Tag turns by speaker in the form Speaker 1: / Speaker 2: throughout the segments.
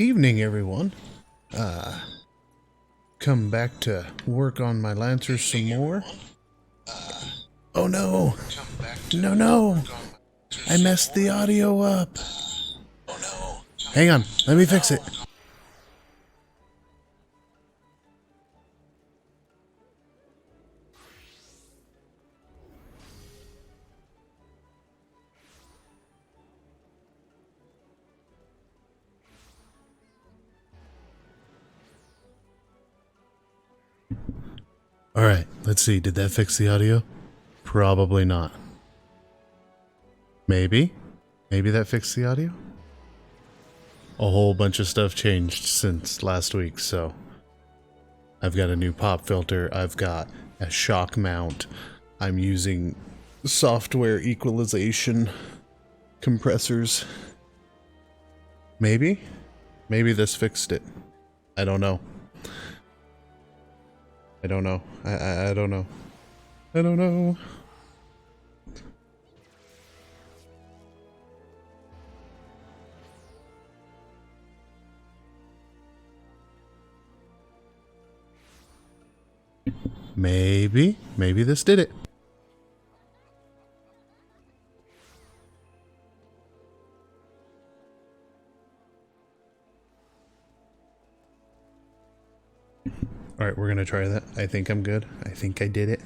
Speaker 1: Evening, everyone. Come back to work on my Lancers some more. Oh no! No! I messed the audio up. Hang on, let me fix it. Alright, let's see. Did that fix the audio? Probably not. Maybe? Maybe that fixed the audio? A whole bunch of stuff changed since last week, so... I've got a new pop filter, I've got a shock mount, I'm using software equalization compressors. Maybe? Maybe this fixed it. I don't know. I don't know. I don't know. I don't know. Maybe this did it. Alright, we're gonna try that. I think I'm good. I think I did it.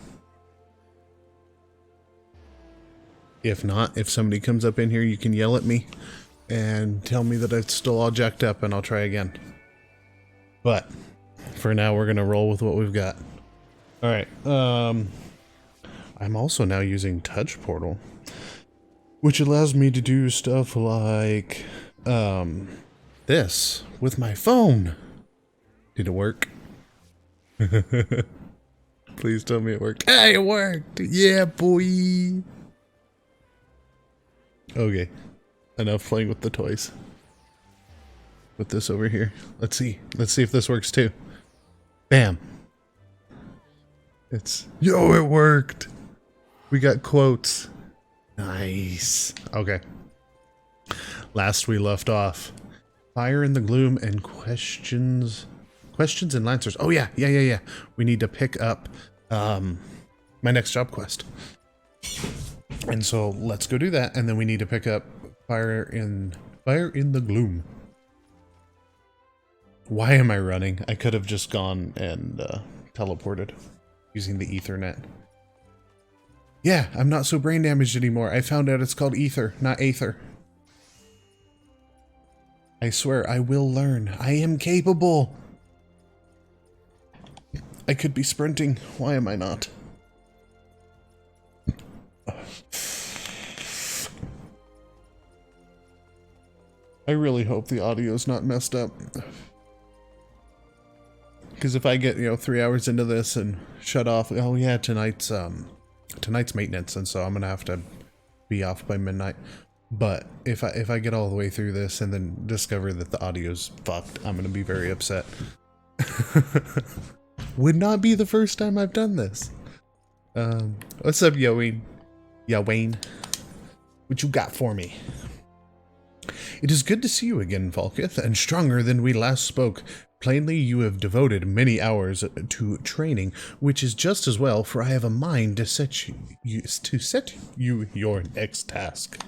Speaker 1: If not, if somebody comes up in here, you can yell at me and tell me that it's still all jacked up and I'll try again. But for now, we're gonna roll with what we've got. Alright, I'm also now using Touch Portal, which allows me to do stuff like, this with my phone. Did it work? Please tell me it worked. Hey, it worked! Yeah, boy! Okay, enough playing with the toys. Put this over here. Let's see if this works too. Bam! Yo, it worked! We got quotes. Nice. Okay. Last we left off. Fire in the Gloom and questions and Lancers. Oh yeah. We need to pick up my next job quest. And so let's go do that, and then we need to pick up Fire in the Gloom. Why am I running? I could have just gone and teleported using the Ethernet. Yeah, I'm not so brain damaged anymore. I found out it's called Ether, not Aether. I swear, I will learn. I am capable. I could be sprinting. Why am I not? I really hope the audio's not messed up. Because if I get, 3 hours into this and shut off, oh yeah, tonight's maintenance, and so I'm gonna have to be off by midnight. But if I get all the way through this and then discover that the audio's fucked, I'm gonna be very upset. Would not be the first time I've done this. What's up, Wayne? Yeah, Wayne. What you got for me? It is good to see you again, Falketh, and stronger than we last spoke. Plainly, you have devoted many hours to training, which is just as well, for I have a mind to set you your next task.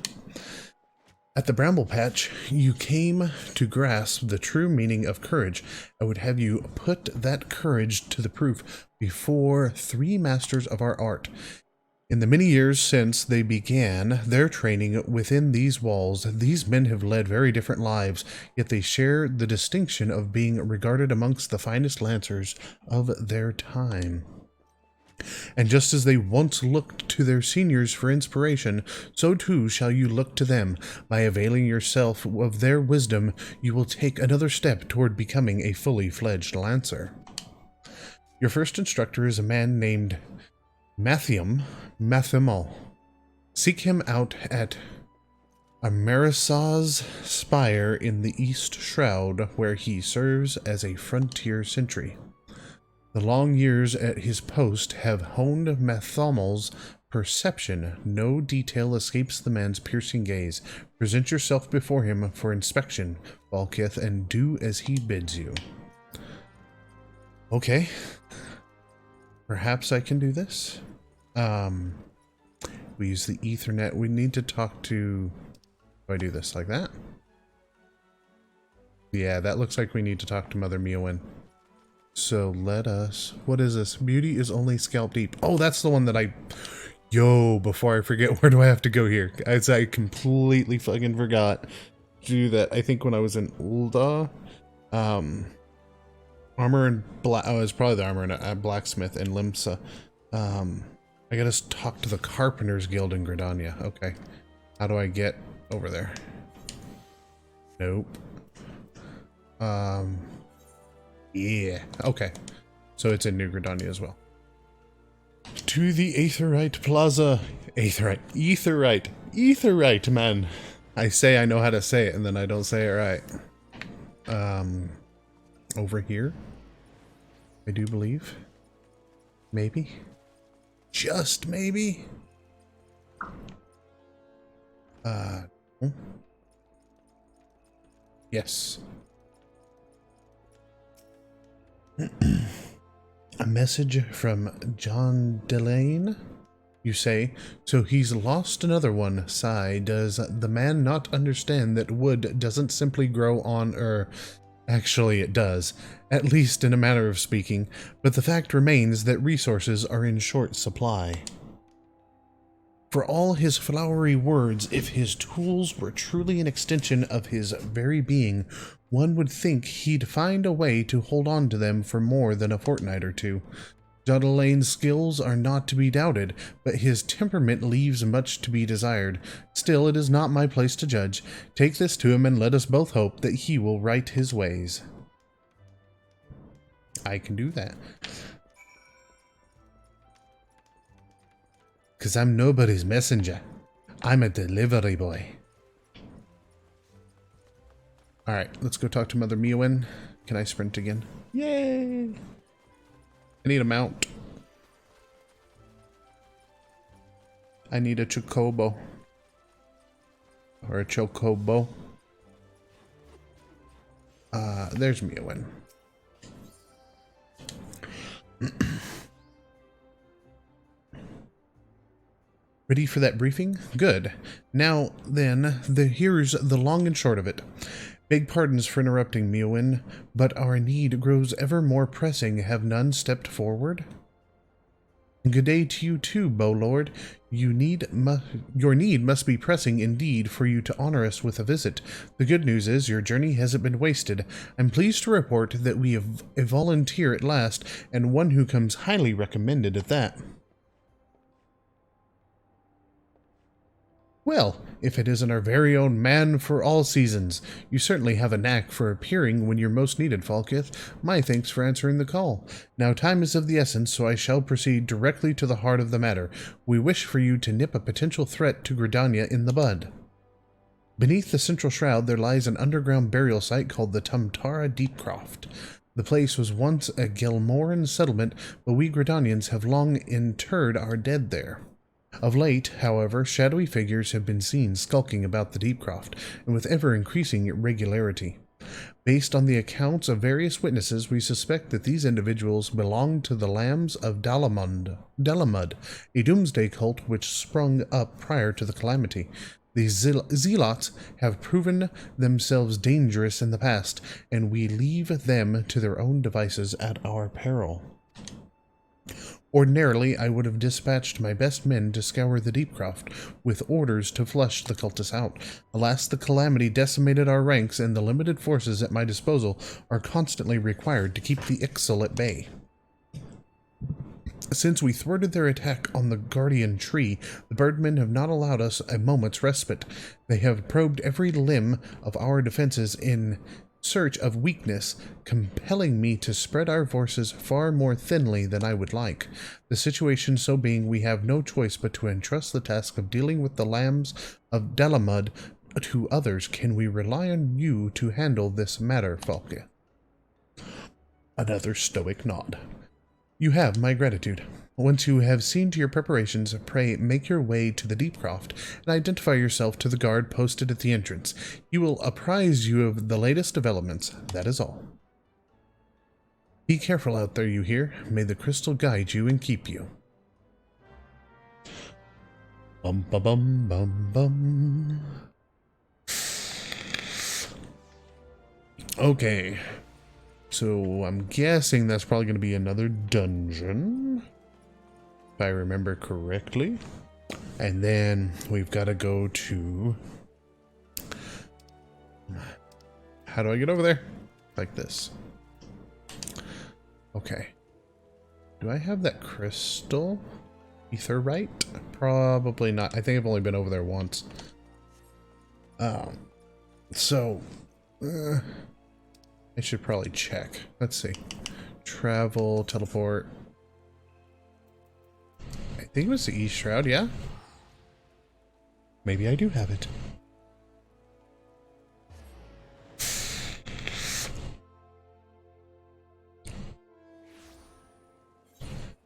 Speaker 1: At the Bramble Patch, you came to grasp the true meaning of courage. I would have you put that courage to the proof before 3 masters of our art. In the many years since they began their training within these walls, these men have led very different lives, yet they share the distinction of being regarded amongst the finest lancers of their time. And just as they once looked to their seniors for inspiration, so too shall you look to them. By availing yourself of their wisdom, you will take another step toward becoming a fully fledged lancer. Your first instructor is a man named Mathimal. Seek him out at Amarisaw's Spire in the East Shroud, where he serves as a frontier sentry. The long years at his post have honed Mathamal's Perception. No detail escapes the man's piercing gaze. Present yourself before him for inspection, Valkith, and do as he bids you. Okay. Perhaps I can do this. We use the Ethernet. We need to talk to... Do I do this like that? Yeah, that looks like we need to talk to Mother Mewin. So let us... What is this? Beauty is only scalp deep. Oh, that's the one that I... Yo, before I forget, where do I have to go here? I completely fucking forgot to do that. I think when I was in Ul'dah, armor and black... Oh, it was probably the armor and blacksmith in Limsa. I gotta talk to the Carpenters Guild in Gridania. Okay. How do I get over there? Nope. Yeah. Okay. So it's in New Gridania as well. To the Aetheryte Plaza. Aetheryte, man. I say I know how to say it, and then I don't say it right. Over here? I do believe. Maybe. Just maybe. Yes. A message from John Delane, you say. So he's lost another one. Sigh. Does the man not understand that wood doesn't simply grow on Actually, it does, at least in a manner of speaking, but the fact remains that resources are in short supply. For all his flowery words, if his tools were truly an extension of his very being, one would think he'd find a way to hold on to them for more than a fortnight or two. Jodelane's skills are not to be doubted, but his temperament leaves much to be desired. Still, it is not my place to judge. Take this to him and let us both hope that he will right his ways. I can do that. 'Cause I'm nobody's messenger. I'm a delivery boy. Alright, let's go talk to Mother Mewin. Can I sprint again? Yay! I need a mount. I need a chocobo. Or a chocobo. There's Mewin. Ready for that briefing? Good. Now, then, here's the long and short of it. Beg pardons for interrupting, Mewin, but our need grows ever more pressing. Have none stepped forward? Good day to you too, Bowlord. Your need must be pressing indeed for you to honor us with a visit. The good news is your journey hasn't been wasted. I'm pleased to report that we have a volunteer at last, and one who comes highly recommended at that. Well, if it isn't our very own man for all seasons. You certainly have a knack for appearing when you're most needed, Falkith. My thanks for answering the call. Now time is of the essence, so I shall proceed directly to the heart of the matter. We wish for you to nip a potential threat to Gridania in the bud. Beneath the central shroud there lies an underground burial site called the Tumtara Deepcroft. The place was once a Gelmoran settlement, but we Gridanians have long interred our dead there. Of late, however, shadowy figures have been seen skulking about the Deepcroft, and with ever-increasing regularity. Based on the accounts of various witnesses, we suspect that these individuals belong to the Lambs of Dalamud, a doomsday cult which sprung up prior to the calamity. These zealots have proven themselves dangerous in the past, and we leave them to their own devices at our peril. Ordinarily, I would have dispatched my best men to scour the Deepcroft, with orders to flush the cultists out. Alas, the calamity decimated our ranks, and the limited forces at my disposal are constantly required to keep the Ixal at bay. Since we thwarted their attack on the Guardian Tree, the Birdmen have not allowed us a moment's respite. They have probed every limb of our defenses in search of weakness, compelling me to spread our forces far more thinly than I would like. The situation so being, we have no choice but to entrust the task of dealing with the Lambs of Dalamud to others. Can we rely on you to handle this matter, Falke? Another stoic nod. You have my gratitude. Once you have seen to your preparations, pray make your way to the Deep Croft and identify yourself to the guard posted at the entrance. He will apprise you of the latest developments. That is all. Be careful out there, you hear? May the crystal guide you and keep you. Bum ba bum bum bum. Okay. So I'm guessing that's probably going to be another dungeon, if I remember correctly. And then we've got to go to... How do I get over there? Like this. Okay. Do I have that crystal? Etherite? Probably not. I think I've only been over there once. So... I should probably check. Let's see. Travel, teleport. I think it was the East Shroud, yeah? Maybe I do have it.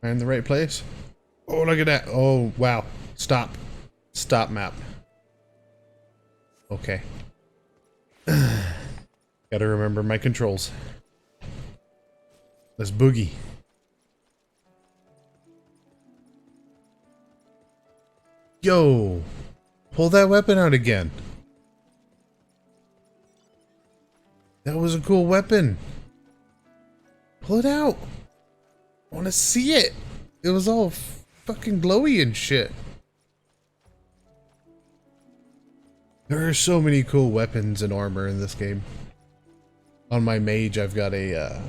Speaker 1: Am I in the right place? Oh, look at that. Oh, wow. Stop. Stop map. Okay. Gotta remember my controls. Let's boogie. Yo! Pull that weapon out again. That was a cool weapon. Pull it out. I want to see it. It was all fucking glowy and shit. There are so many cool weapons and armor in this game. On my mage, I've got a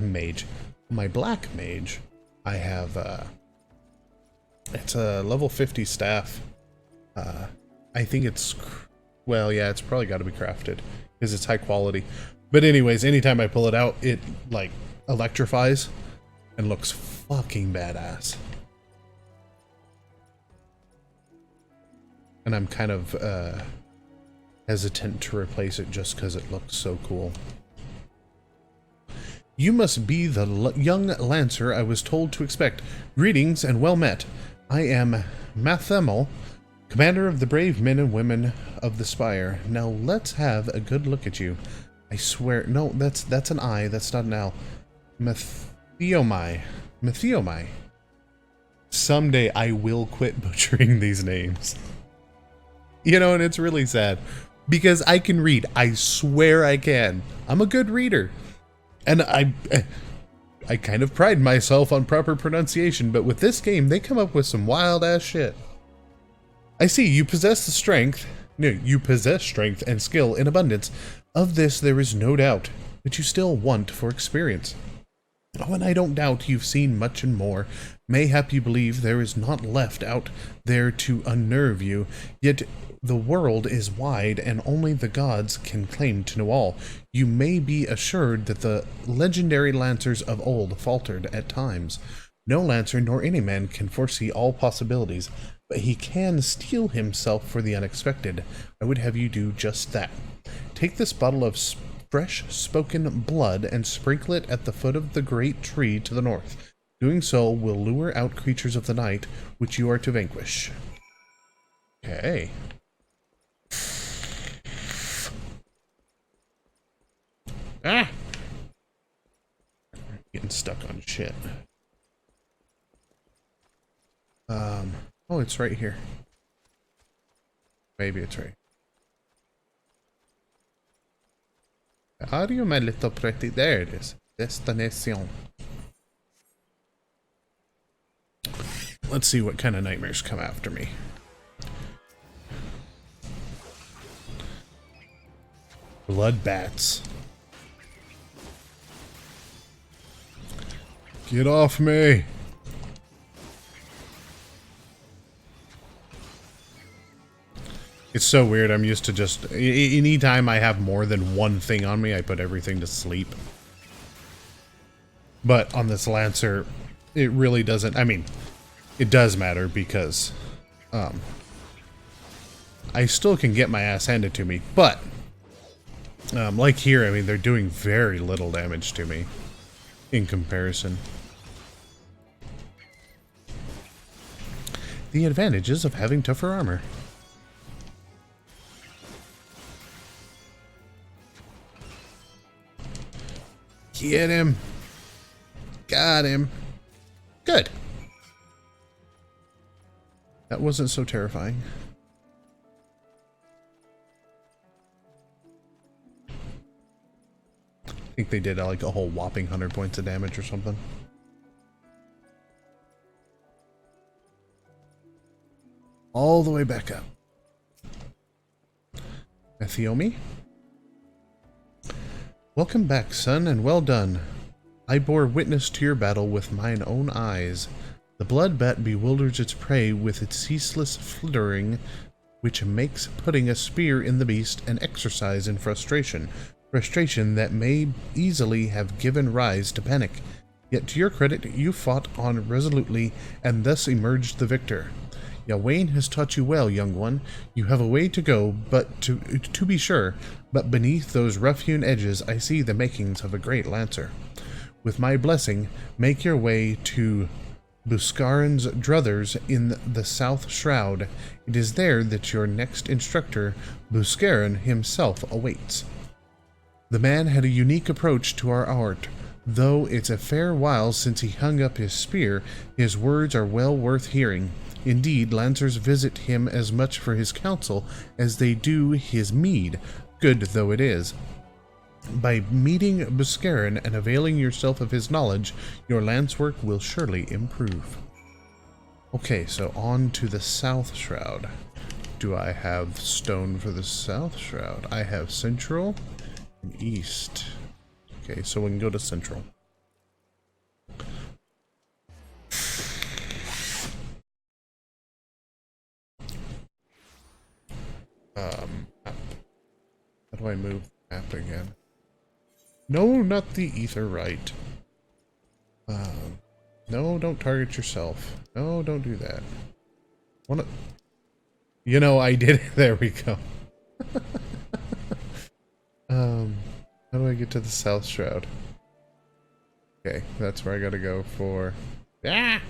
Speaker 1: mage. On my black mage, I have it's a level 50 staff. I think it's, well, yeah, it's probably got to be crafted because it's high quality. But anyways, anytime I pull it out, it like electrifies and looks fucking badass. And I'm kind of hesitant to replace it just because it looks so cool. You must be the young lancer I was told to expect. Greetings and well met. I am Mathemel, commander of the brave men and women of the Spire. Now let's have a good look at you. I swear, no, that's an I, that's not an L. Matheomai. Matheomai. Someday I will quit butchering these names. You know, and it's really sad. Because I can read. I swear I can. I'm a good reader. And I kind of pride myself on proper pronunciation, but with this game, they come up with some wild-ass shit. I see, you possess the strength. No, you possess strength and skill in abundance. Of this, there is no doubt, but you still want for experience. Oh, and I don't doubt you've seen much and more. Mayhap you believe there is not left out there to unnerve you, yet the world is wide and only the gods can claim to know all. You may be assured that the legendary lancers of old faltered at times. No lancer nor any man can foresee all possibilities, but he can steel himself for the unexpected. I would have you do just that. Take this bottle of fresh spoken blood and sprinkle it at the foot of the great tree to the north. Doing so will lure out creatures of the night, which you are to vanquish. Okay. Ah! Getting stuck on shit. Oh, it's right here. Maybe it's right. Are you, my little pretty? There it is. Destination. Let's see what kind of nightmares come after me. Blood bats. Get off me! It's so weird. I'm used to just... Anytime I have more than one thing on me, I put everything to sleep. But on this Lancer, it really doesn't... I mean, it does matter because... I still can get my ass handed to me, but... like here, I mean, they're doing very little damage to me in comparison. the advantages of having tougher armor. Get him. Got him. Good. That wasn't so terrifying. I think they did like a whole whopping 100 points of damage or something. All the way back up. Ethiomi? Welcome back, son, and well done. I bore witness to your battle with mine own eyes. The blood bat bewilders its prey with its ceaseless flittering, which makes putting a spear in the beast an exercise in frustration. Frustration that may easily have given rise to panic. Yet to your credit, you fought on resolutely and thus emerged the victor. Yawain has taught you well, young one. You have a way to go, but to be sure, but beneath those rough-hewn edges I see the makings of a great lancer. With my blessing, make your way to Buscarin's druthers in the South Shroud. It is there that your next instructor, Buscarin himself, awaits. The man had a unique approach to our art. Though it's a fair while since he hung up his spear, his words are well worth hearing. Indeed, lancers visit him as much for his counsel as they do his mead, good though it is. By meeting Buscarin and availing yourself of his knowledge, your lance work will surely improve. Okay, so on to the South Shroud. Do I have stone for the South Shroud? I have Central and East. Okay, so we can go to Central. Map. How do I move the map again? No, not the ether right. No, don't target yourself. No, don't do that. You know, I did it. There we go. How do I get to the South Shroud? Okay, that's where I gotta go for... Ah!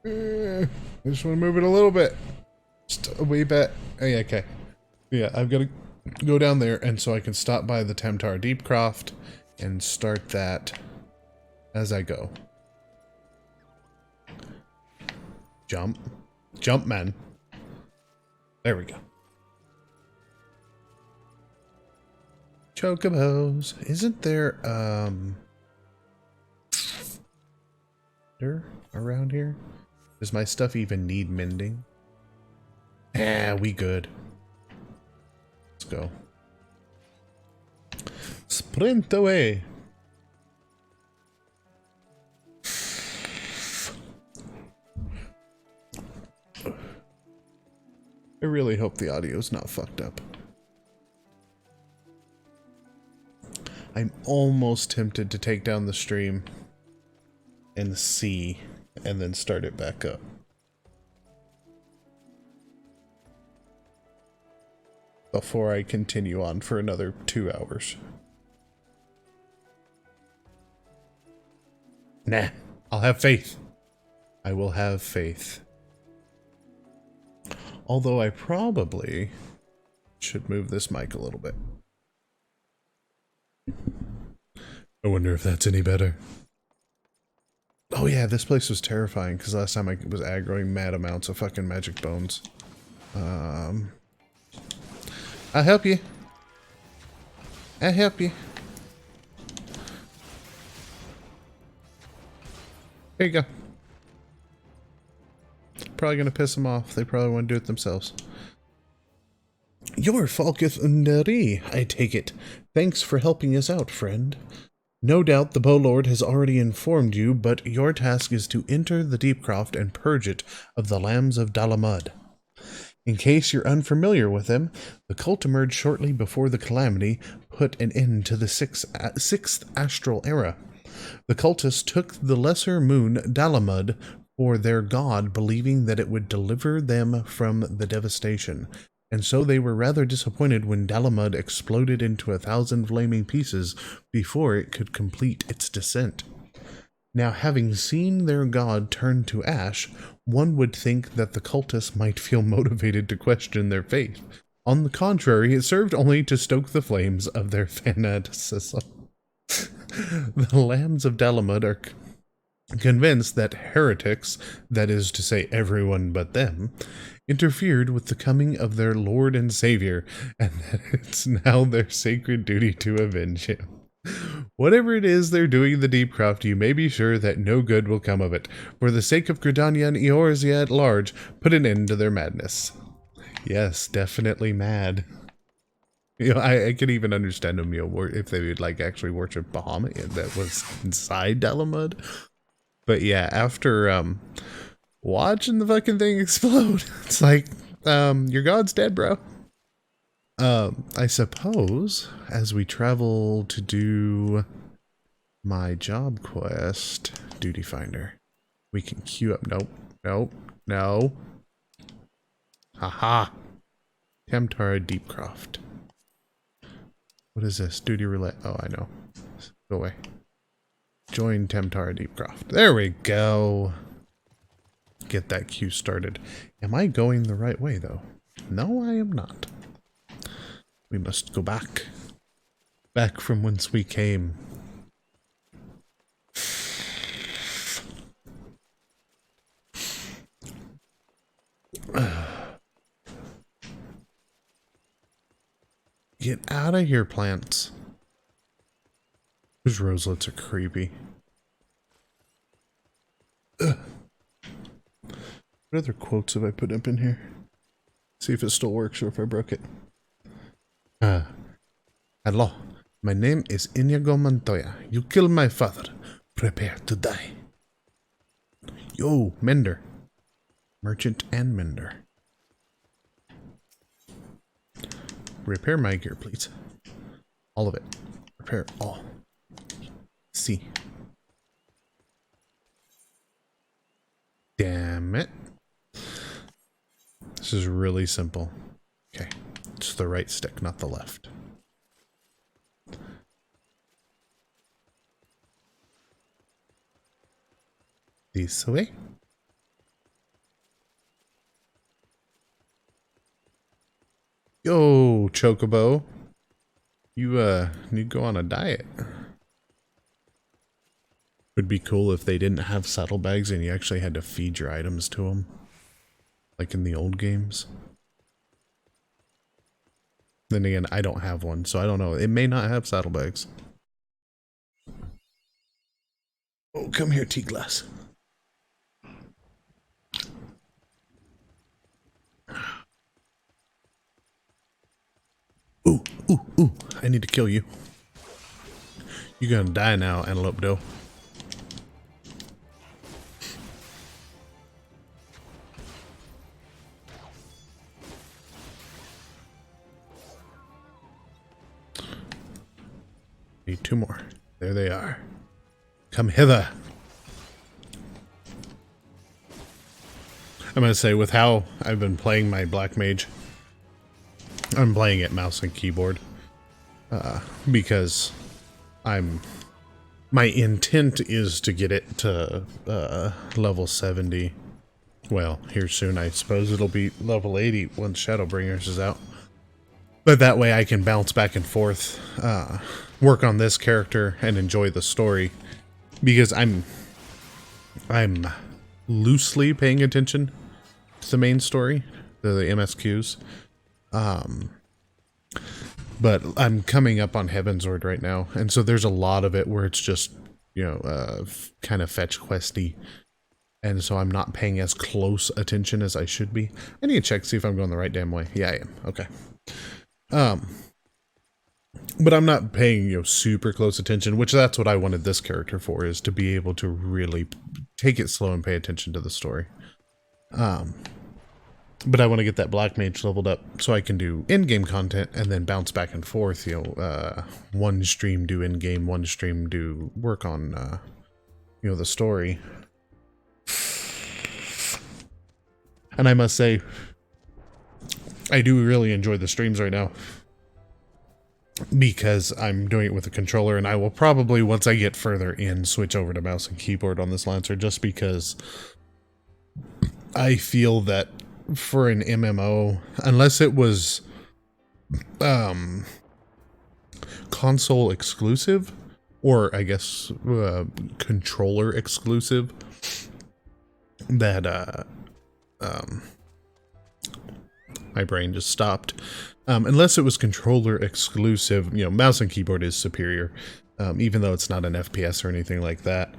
Speaker 1: I just want to move it a little bit. Just a wee bit. Oh, yeah, okay. Yeah, I've got to go down there, and so I can stop by the Temtar Deepcroft and start that as I go. Jump. Jump, man. There we go. Chocobos. Isn't there, around here? Does my stuff even need mending? Ah, we good. Let's go. Sprint away. I really hope the audio's not fucked up. I'm almost tempted to take down the stream and see, and then start it back up. Before I continue on for another 2 hours. Nah, I'll have faith. I will have faith. Although I probably should move this mic a little bit. I wonder if that's any better. Oh yeah, this place was terrifying because last time I was aggroing mad amounts of fucking magic bones. I'll help you. I'll help you. Here you go. Probably gonna piss them off. They probably want to do it themselves. You're Falkith Undari, I take it. Thanks for helping us out, friend. No doubt the Bowlord has already informed you, but your task is to enter the Deepcroft and purge it of the Lambs of Dalamud. In case you're unfamiliar with them, the cult emerged shortly before the Calamity put an end to the sixth astral era. The cultists took the lesser moon Dalamud for their god, believing that it would deliver them from the devastation. And so they were rather disappointed when Dalamud exploded into 1,000 flaming pieces before it could complete its descent. Now, having seen their god turn to ash, one would think that the cultists might feel motivated to question their faith. On the contrary, it served only to stoke the flames of their fanaticism. The Lambs of Dalamud are convinced that heretics, that is to say everyone but them, interfered with the coming of their Lord and Savior, and that it's now their sacred duty to avenge him. Whatever it is they're doing in the Deepcroft, you may be sure that no good will come of it. For the sake of Gridania and Eorzea at large, put an end to their madness. Yes, definitely mad. You know, I could even understand them, you know, if they would like actually worship Bahamut that was inside Dalamud. But yeah, after watching the fucking thing explode, it's like, your god's dead, bro. I suppose as we travel to do my job quest, Duty Finder, we can queue up. Nope, nope, no. Haha. Temtara Deepcroft. What is this? Duty roulette. Oh, I know. Go away. Join Temtara Deepcroft. There we go. Get that queue started. Am I going the right way, though? No, I am not. We must go back. Back from whence we came. Get out of here, plants. Those roselets are creepy. Ugh. What other quotes have I put up in here? See if it still works or if I broke it. Hello. My name is Inigo Montoya. You killed my father. Prepare to die. Yo, Mender. Merchant and Mender. Repair my gear, please. All of it. Repair all. See. Damn it. This is really simple. Okay. It's the right stick, not the left. This way. Yo, Chocobo. You, need to go on a diet. Would be cool if they didn't have saddlebags and you actually had to feed your items to them. Like in the old games. Then again, I don't have one, so I don't know. It may not have saddlebags. Oh, come here, T-Glass. Ooh, ooh, ooh. I need to kill you. You're gonna die now, Antelope Doe. Need two more. There they are. Come hither. I'm gonna say, with how I've been playing my Black Mage, I'm playing it mouse and keyboard. Because my intent is to get it to level 70. Well, here soon. I suppose it'll be level 80 once Shadowbringers is out. But that way I can bounce back and forth, work on this character and enjoy the story, because I'm loosely paying attention to the main story, the MSQs. But I'm coming up on Heavensward right now, and so there's a lot of it where it's just, you know, kind of fetch questy, and so I'm not paying as close attention as I should be. I need to check to see if I'm going the right damn way. Yeah, I am. Okay. But I'm not paying, you know, super close attention, which that's what I wanted this character for, is to be able to really take it slow and pay attention to the story. But I want to get that Black Mage leveled up so I can do in-game content and then bounce back and forth, you know, one stream do in-game, one stream do work on, you know, the story. And I must say, I do really enjoy the streams right now. because I'm doing it with a controller, and I will probably, once I get further in, switch over to mouse and keyboard on this Lancer, just because I feel that for an MMO, unless it was console exclusive, or I guess controller exclusive, that my brain just stopped. Unless it was controller exclusive, you know, mouse and keyboard is superior, even though it's not an FPS or anything like that.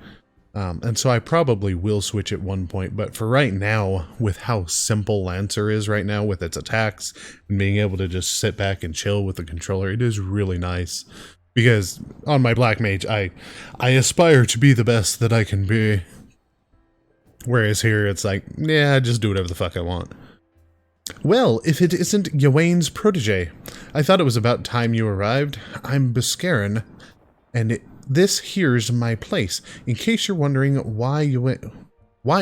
Speaker 1: And so I probably will switch at one point, but for right now, with how simple Lancer is right now with its attacks and being able to just sit back and chill with the controller, it is really nice. Because on my Black Mage, I aspire to be the best that I can be. Whereas here, it's like, yeah, just do whatever the fuck I want. Well, if it isn't Ywain's protege, I thought it was about time you arrived. I'm Biscarin, and this here's my place. In case you're wondering why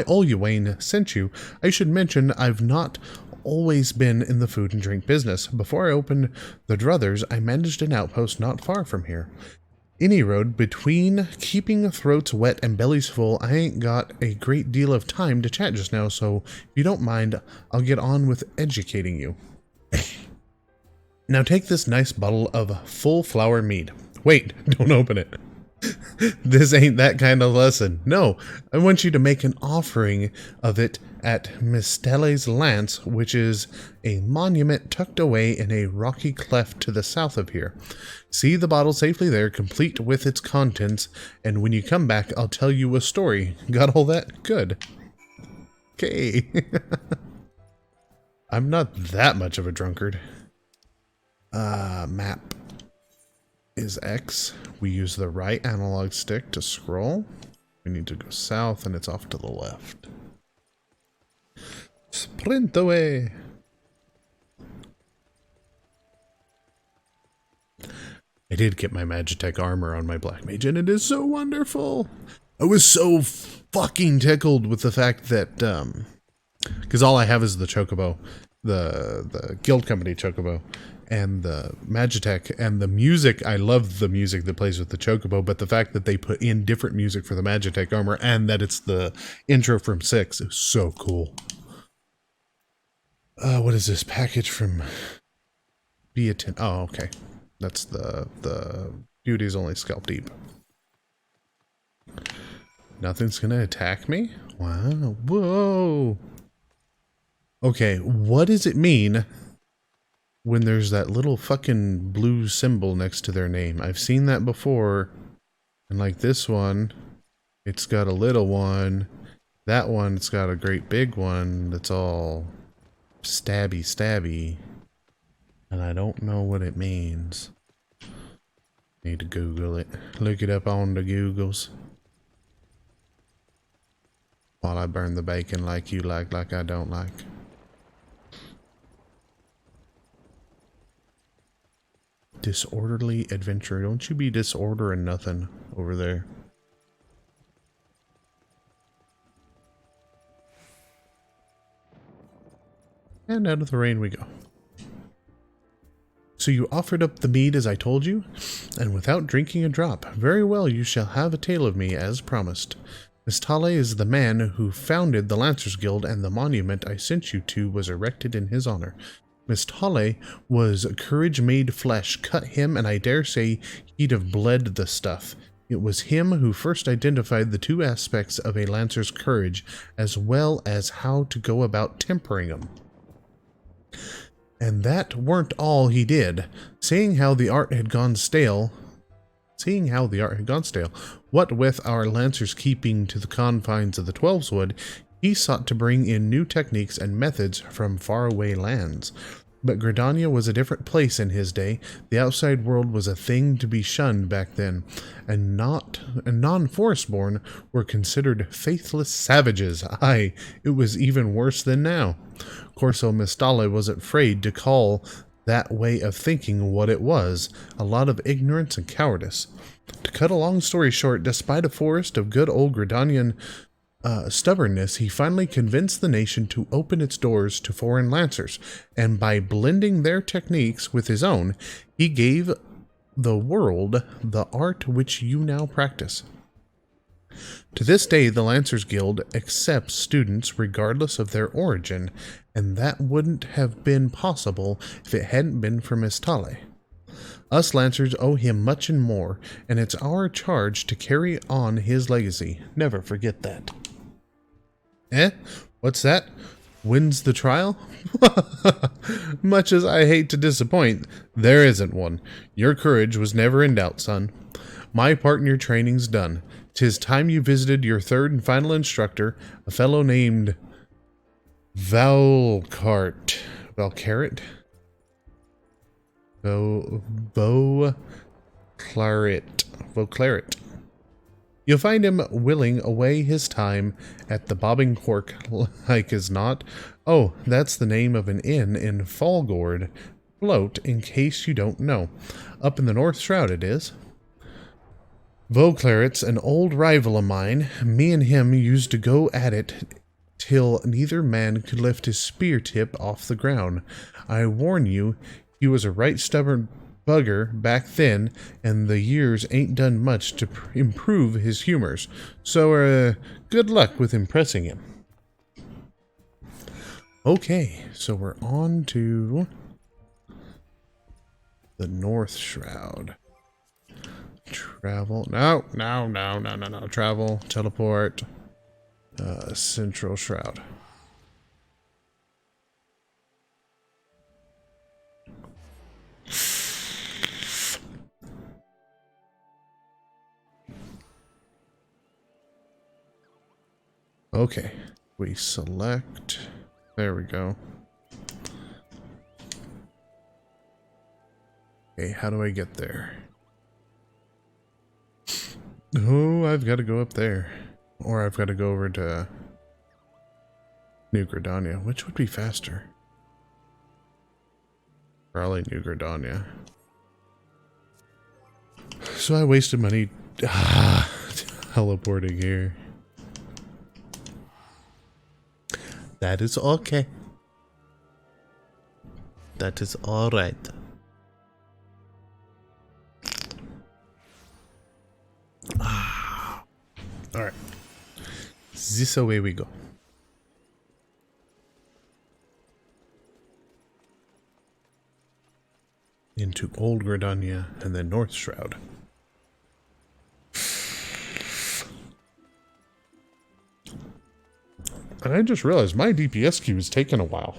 Speaker 1: all Ywain sent you, I should mention I've not always been in the food and drink business. Before I opened the Druthers, I managed an outpost not far from here. Any road, between keeping throats wet and bellies full, I ain't got a great deal of time to chat just now, so if you don't mind, I'll get on with educating you. Now take this nice bottle of full flower mead. Wait, don't open it. This ain't that kind of lesson. No, I want you to make an offering of it at Mistelle's Lance, which is a monument tucked away in a rocky cleft to the south of here. See the bottle safely there, complete with its contents, and when you come back, I'll tell you a story. Got all that? Good. Okay. I'm not that much of a drunkard. Map is X. We use the right analog stick to scroll. We need to go south, and it's off to the left. Sprint away! I did get my Magitech armor on my Black Mage, and it is so wonderful! I was so fucking tickled with the fact that, because all I have is the Chocobo, the Guild Company Chocobo, and the Magitech, and the music. I love the music that plays with the Chocobo, but the fact that they put in different music for the Magitech armor, and that it's the intro from 6 is so cool. What is this package from Beatin? Oh, okay. That's the Beauty's Only Scalp Deep. Nothing's gonna attack me? Wow. Whoa. Okay, what does it mean when there's that little fucking blue symbol next to their name? I've seen that before. And like this one, it's got a little one. That one, it's got a great big one that's all stabby stabby. And I don't know what it means. Need to Google it. Look it up on the Googles. While I burn the bacon like you like I don't like. Disorderly adventure. Don't you be disordering nothing over there. And out of the rain we go. So you offered up the mead as I told you, and without drinking a drop. Very well, you shall have a tale of me as promised. Mistale is the man who founded the Lancers Guild, and the monument I sent you to was erected in his honor. Mistale was courage made flesh. Cut him, and I dare say he'd have bled the stuff. It was him who first identified the two aspects of a Lancer's courage, as well as how to go about tempering them. And that weren't all he did. Seeing how the art had gone stale, what with our Lancers keeping to the confines of the Twelveswood, he sought to bring in new techniques and methods from faraway lands. But Gridania was a different place in his day. The outside world was a thing to be shunned back then, and non-Forestborn were considered faithless savages. Aye, it was even worse than now. Corso Mistale wasn't afraid to call that way of thinking what it was, a lot of ignorance and cowardice. To cut a long story short, despite a forest of good old Gridanian stubbornness, he finally convinced the nation to open its doors to foreign Lancers, and by blending their techniques with his own, he gave the world the art which you now practice. To this day, the Lancers Guild accepts students regardless of their origin, and that wouldn't have been possible if it hadn't been for Miss Tale. Us Lancers owe him much and more, and it's our charge to carry on his legacy. Never forget that. Eh? What's that? Wins the trial? Much as I hate to disappoint, there isn't one. Your courage was never in doubt, son. My part in your training's done. 'Tis time you visited your third and final instructor, a fellow named Valcart. Valcaret? Beauclaret. You'll find him willing away his time at the Bobbing Cork, like as not. Oh, that's the name of an inn in Fallgourd. Float, in case you don't know. Up in the North Shroud it is. Beauclaret's an old rival of mine. Me and him used to go at it till neither man could lift his spear tip off the ground. I warn you, he was a right stubborn bugger back then, and the years ain't done much to improve his humors. So, good luck with impressing him. Okay, so we're on to the North Shroud. Travel. No. Travel. Teleport. Central Shroud. Okay. We select. There we go. Okay, how do I get there? Oh, I've got to go up there. Or I've got to go over to New Gridania. Which would be faster? Probably New Gridania. So I wasted money teleporting here. That is okay. That is alright. Alright. This away we go. Into Old Gridania and then North Shroud. And I just realized my DPS queue is taking a while.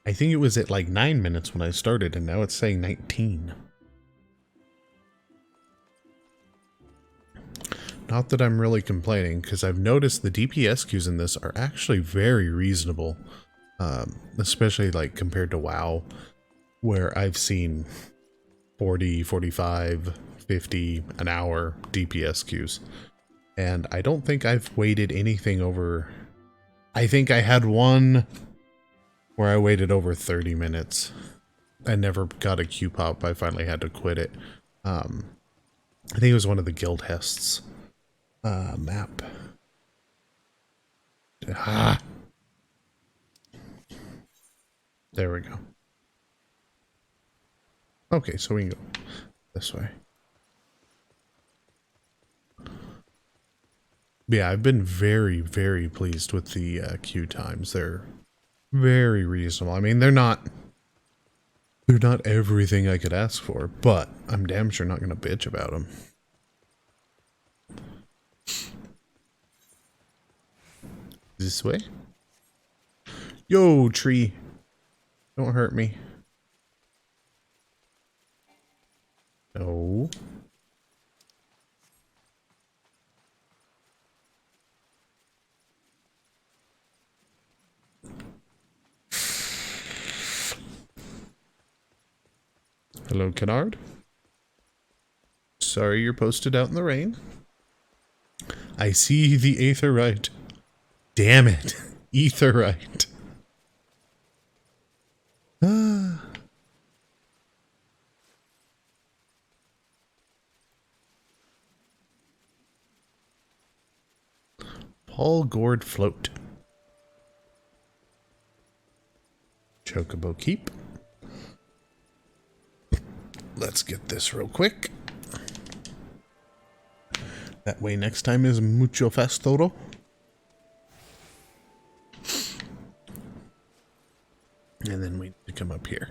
Speaker 1: I think it was at like 9 minutes when I started, and now it's saying 19. Not that I'm really complaining, because I've noticed the DPS queues in this are actually very reasonable. Especially like compared to WoW, where I've seen 40, 45, 50, an hour DPS queues. And I don't think I've waited anything over... I think I had one where I waited over 30 minutes. I never got a queue pop. I finally had to quit it. I think it was one of the guild hests. Map. Ah! There we go. Okay, so we can go this way. Yeah, I've been very, very pleased with the queue times. They're very reasonable. I mean, they're not everything I could ask for, but I'm damn sure not going to bitch about them. This way? Yo, tree. Don't hurt me. No. Hello, Kennard. Sorry you're posted out in the rain. I see the aetherite. Damn it. Aetherite. Ah. Paul Gourd Float. Chocobo Keep. let's get this real quick. That way next time is mucho fastoso. And then we need to come up here.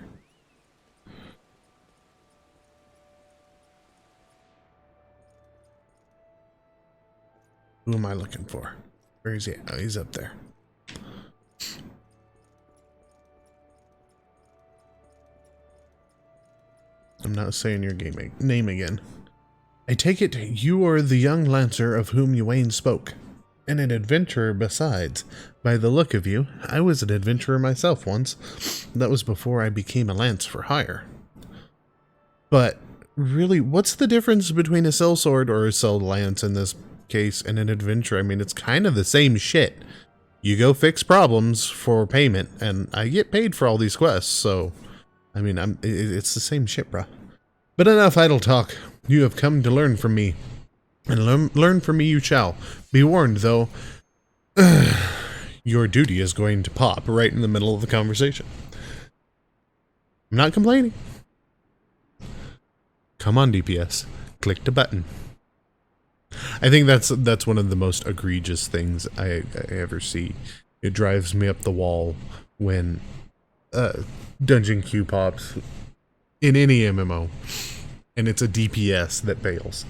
Speaker 1: Who am I looking for? Where is he? Oh, he's up there. I'm not saying your name again. I take it you are the young lancer of whom Ywain spoke, and an adventurer besides. By the look of you, I was an adventurer myself once. That was before I became a lance for hire. But really, what's the difference between a sellsword or a sell lance in this case and an adventurer? I mean, it's kind of the same shit. You go fix problems for payment, and I get paid for all these quests, so I mean, it's the same shit, bruh. But enough idle talk. You have come to learn from me, and learn from me you shall. Be warned, though, your duty is going to pop right in the middle of the conversation. I'm not complaining. Come on, DPS. Click the button. I think that's one of the most egregious things I ever see. It drives me up the wall when dungeon queue pops in any MMO, and it's a DPS that fails.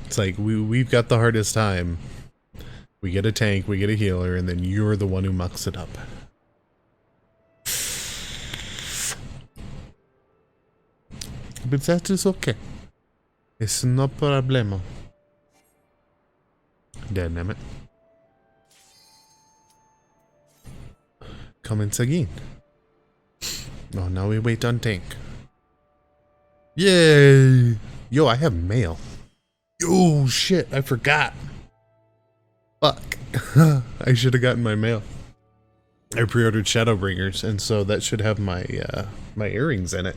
Speaker 1: It's like, we've got the hardest time. We get a tank, we get a healer, and then you're the one who mucks it up. But that is okay. It's no problema. Damn it. Comments again. Oh, now we wait on tank. Yay! Yo, I have mail. Oh shit, I forgot. Fuck. I should have gotten my mail. I pre-ordered Shadowbringers, and so that should have my my earrings in it.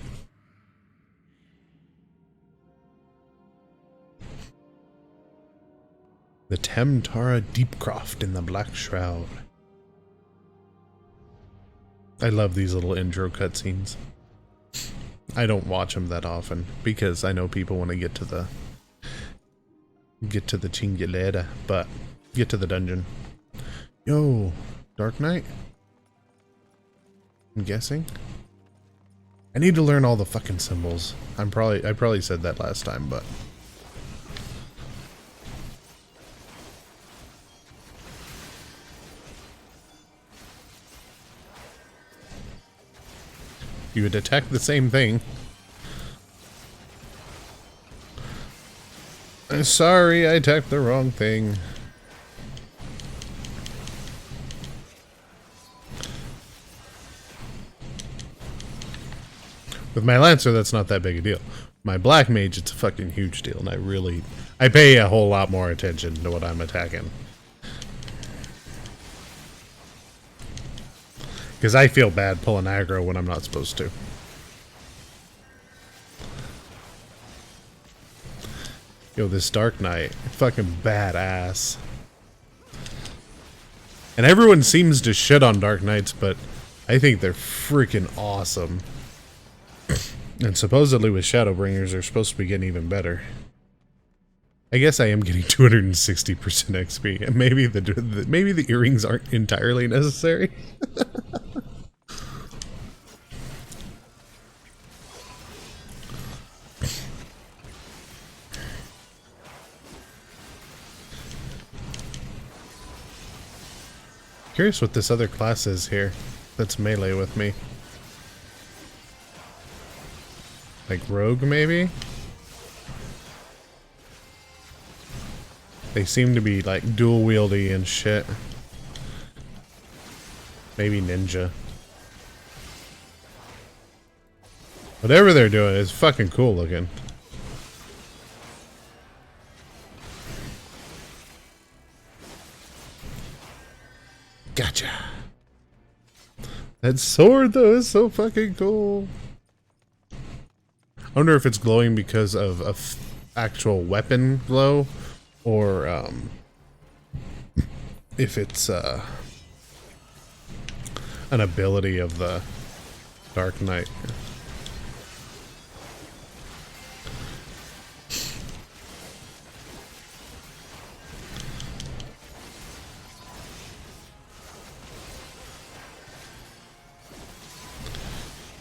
Speaker 1: The Temtara Deepcroft in the Black Shroud. I love these little intro cutscenes. I don't watch them that often because I know people want to get to the Chingulera, but get to the dungeon. Yo, Dark Knight? I'm guessing. I need to learn all the fucking symbols. I probably said that last time, but you would attack the same thing. Sorry, I attacked the wrong thing. With my Lancer, that's not that big a deal. My Black Mage, it's a fucking huge deal, and I pay a whole lot more attention to what I'm attacking. Because I feel bad pulling aggro when I'm not supposed to. Yo, this Dark Knight, fucking badass. And everyone seems to shit on Dark Knights, but I think they're freaking awesome. And supposedly with Shadowbringers, they're supposed to be getting even better. I guess I am getting 260% XP, and maybe the earrings aren't entirely necessary. Curious what this other class is here that's melee with me. Like rogue, maybe? They seem to be like dual wieldy and shit. Maybe ninja. Whatever they're doing is fucking cool looking. Gotcha. That sword though is so fucking cool. I wonder if it's glowing because of actual weapon glow, or if it's an ability of the Dark Knight.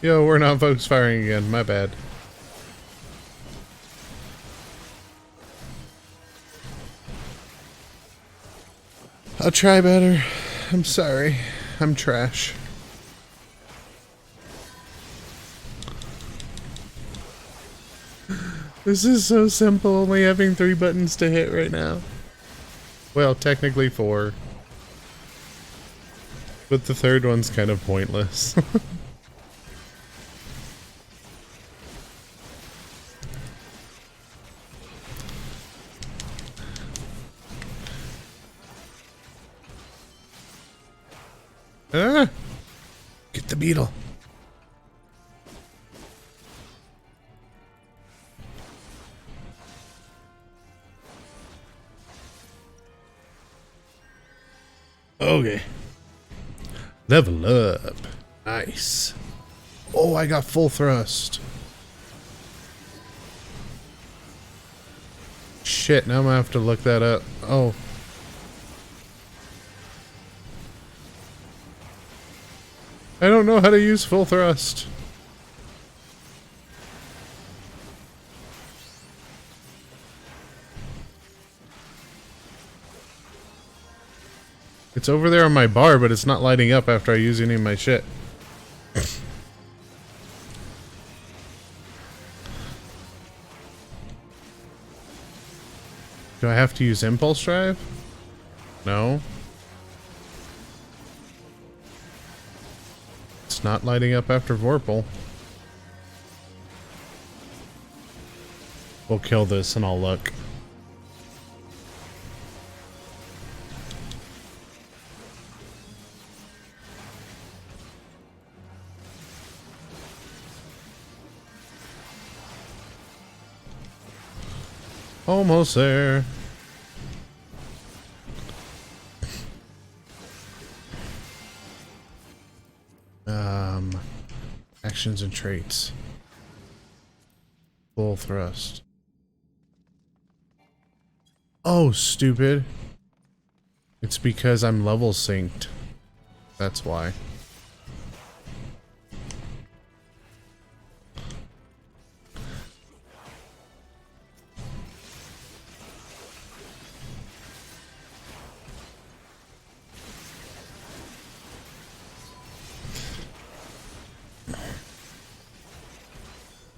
Speaker 1: Yo, we're not focus firing again. My bad. I'll try better. I'm sorry. I'm trash. This is so simple, only having 3 buttons to hit right now. Well, technically 4. But the third one's kind of pointless. Ah! Get the beetle. Okay. Level up. Nice. Oh, I got full thrust. Shit, now I'm gonna have to look that up. Oh. I don't know how to use full thrust. It's over there on my bar, but it's not lighting up after I use any of my shit. Do I have to use impulse drive? No. It's not lighting up after Vorpal. We'll kill this and I'll look. Almost there. Actions and traits. Full thrust. Oh, stupid. It's because I'm level synced. That's why.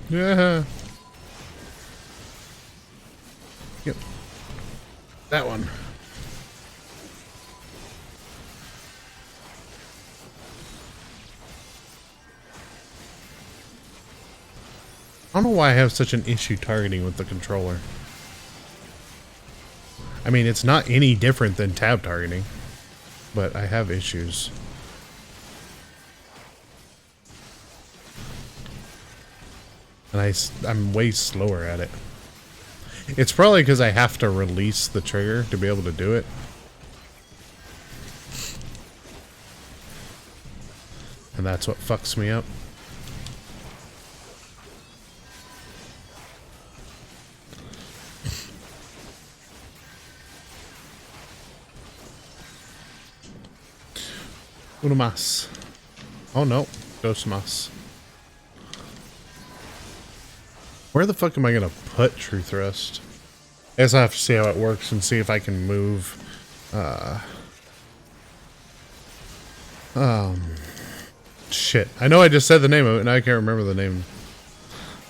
Speaker 1: Yeah. Yep. That one. I don't know why I have such an issue targeting with the controller. I mean, it's not any different than tab targeting, but I have issues. And I'm way slower at it. It's probably because I have to release the trigger to be able to do it. And that's what fucks me up. Uno más. Oh no, dos más. Where the fuck am I gonna put True Thrust? I guess I have to see how it works and see if I can move. Shit. I know I just said the name of it and I can't remember the name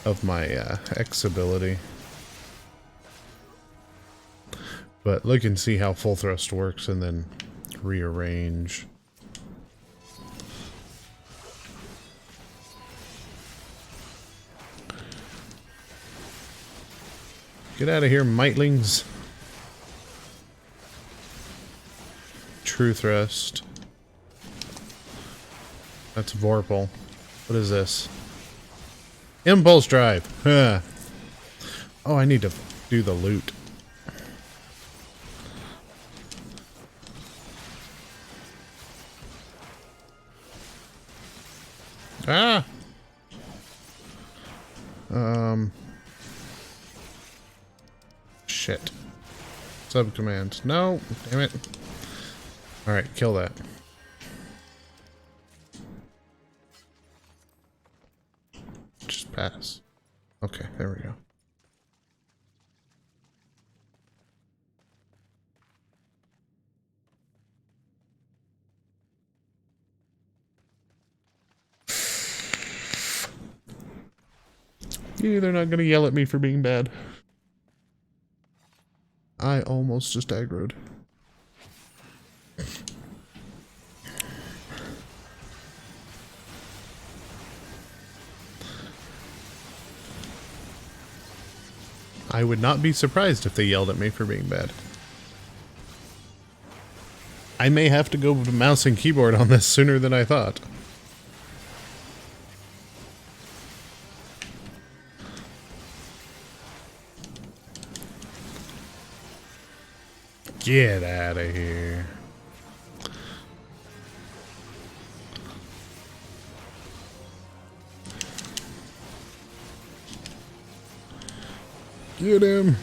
Speaker 1: of my X ability. But look and see how full thrust works and then rearrange. Get out of here, mitlings. True thrust. That's Vorpal. What is this? Impulse drive. Huh. Oh, I need to do the loot. Ah! Shit. Subcommand. No, damn it. Alright, kill that. Pass. Okay, there we go. Yeah, they're not gonna yell at me for being bad. I almost just aggroed. I would not be surprised if they yelled at me for being bad. I may have to go to mouse and keyboard on this sooner than I thought. Get out of here. Get him.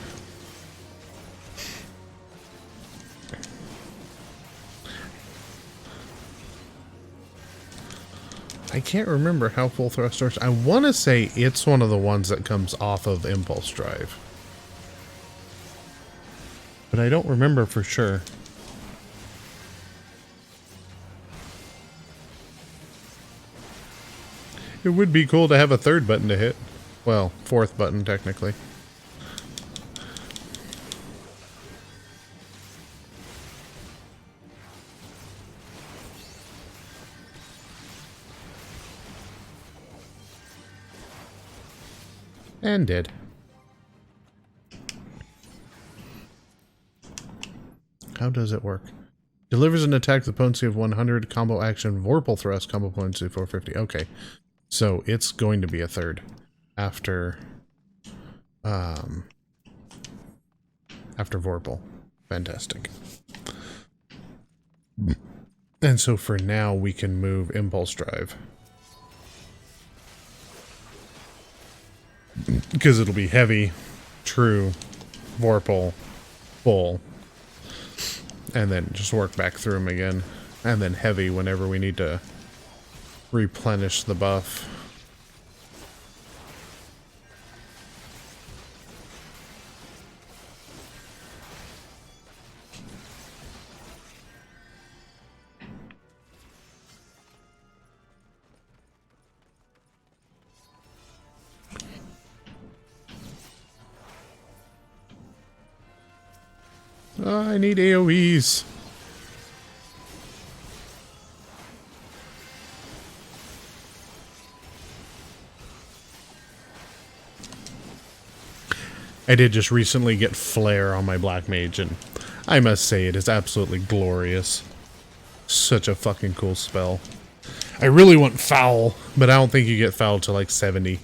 Speaker 1: I can't remember how full thrust works. I want to say it's one of the ones that comes off of impulse drive. But I don't remember for sure. It would be cool to have a third button to hit. Well, fourth button technically. And did. How does it work? Delivers an attack with a potency of 100, combo action, Vorpal thrust, combo potency 450. Okay. So it's going to be a third after Vorpal. Fantastic. And so for now we can move impulse drive. Because it'll be heavy, true, Vorpal, full. And then just work back through them again. And then heavy whenever we need to replenish the buff. Oh, I need AoEs. I did just recently get Flare on my Black Mage, and I must say it is absolutely glorious. Such a fucking cool spell. I really want Foul, but I don't think you get Foul to like 70.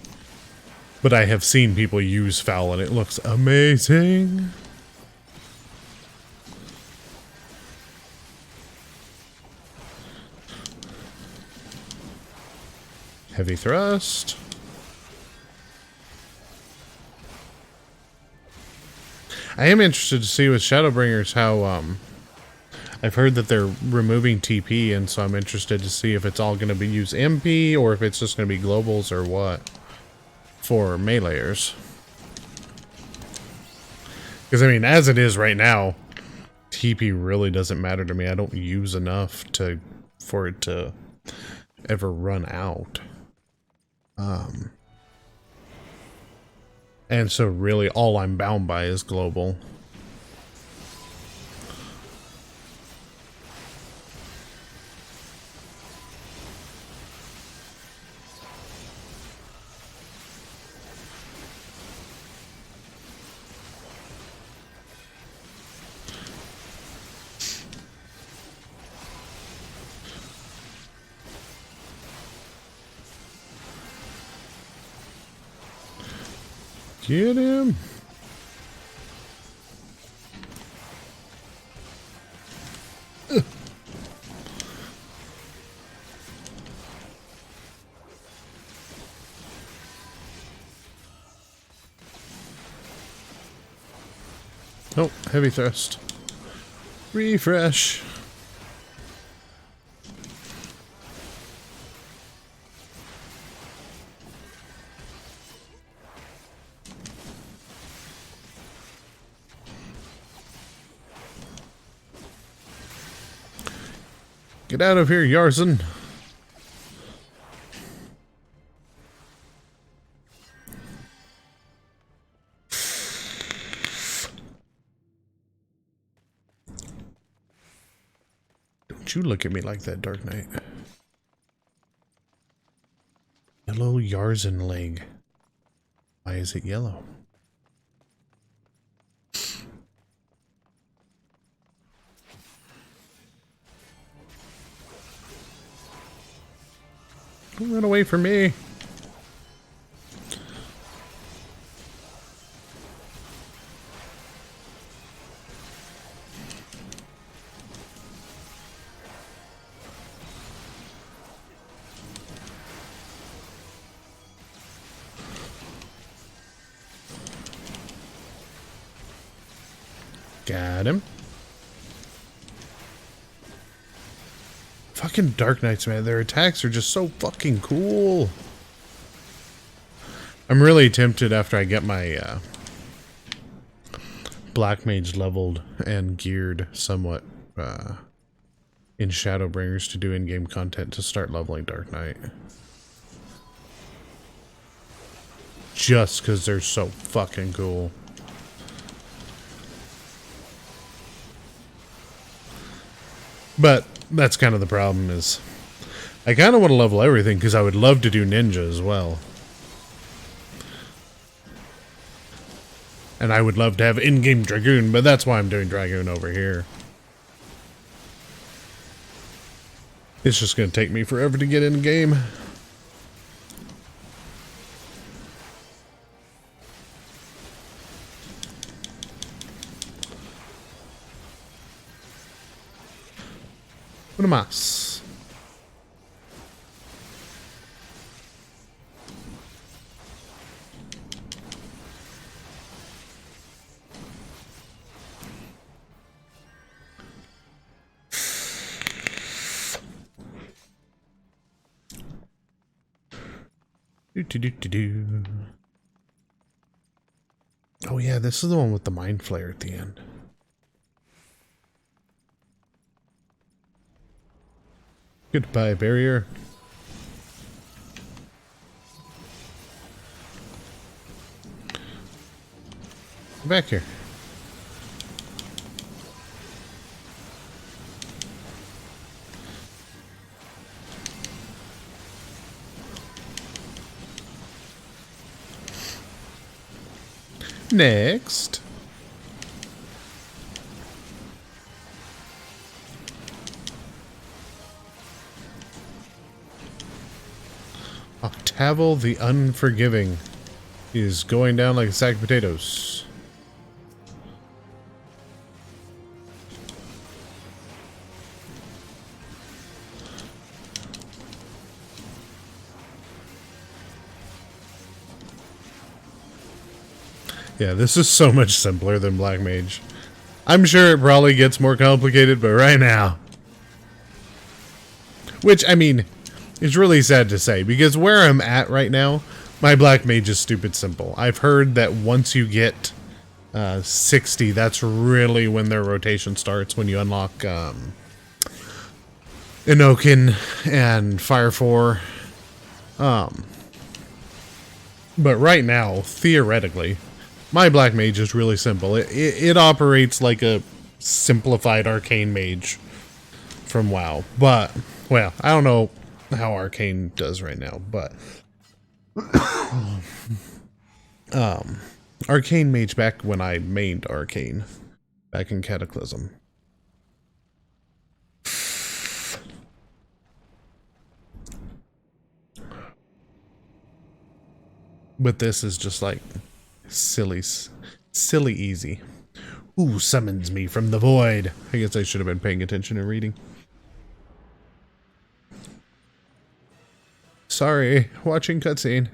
Speaker 1: But I have seen people use Foul, and it looks amazing. Heavy thrust. I am interested to see with Shadowbringers how, I've heard that they're removing TP, and so I'm interested to see if it's all going to be use MP, or if it's just going to be globals, or what, for meleeers. Because, I mean, as it is right now, TP really doesn't matter to me. I don't use enough for it to ever run out. And so really all I'm bound by is global. Get him! Oh, heavy thrust. Refresh. Get out of here, Yarzen. Don't you look at me like that, Dark Knight. Yellow Yarzen leg. Why is it yellow? Don't run away from me. Got him. Fucking Dark Knights, man. Their attacks are just so fucking cool. I'm really tempted after I get my Black Mage leveled and geared somewhat in Shadowbringers to do in-game content to start leveling Dark Knight. Just because they're so fucking cool. But that's kind of the problem is I kind of want to level everything because I would love to do ninja as well. And I would love to have in-game Dragoon, but that's why I'm doing Dragoon over here. It's just going to take me forever to get in-game. Una más. Do. Oh yeah, this is the one with the mind flare at the end. Goodbye, barrier. Come back here. Next. Octavel the Unforgiving is going down like a sack of potatoes. Yeah, this is so much simpler than Black Mage. I'm sure it probably gets more complicated, but right now... Which, I mean, is really sad to say, because where I'm at right now, my Black Mage is stupid simple. I've heard that once you get 60, that's really when their rotation starts, when you unlock Enokin and Fire 4. But right now, theoretically... My Black Mage is really simple. It operates like a simplified Arcane Mage from WoW. But, well, I don't know how Arcane does right now, but... Arcane Mage back when I mained Arcane. Back in Cataclysm. But this is just like... silly easy. Who summons me from the void? I guess I should have been paying attention and reading. Sorry, watching cutscene.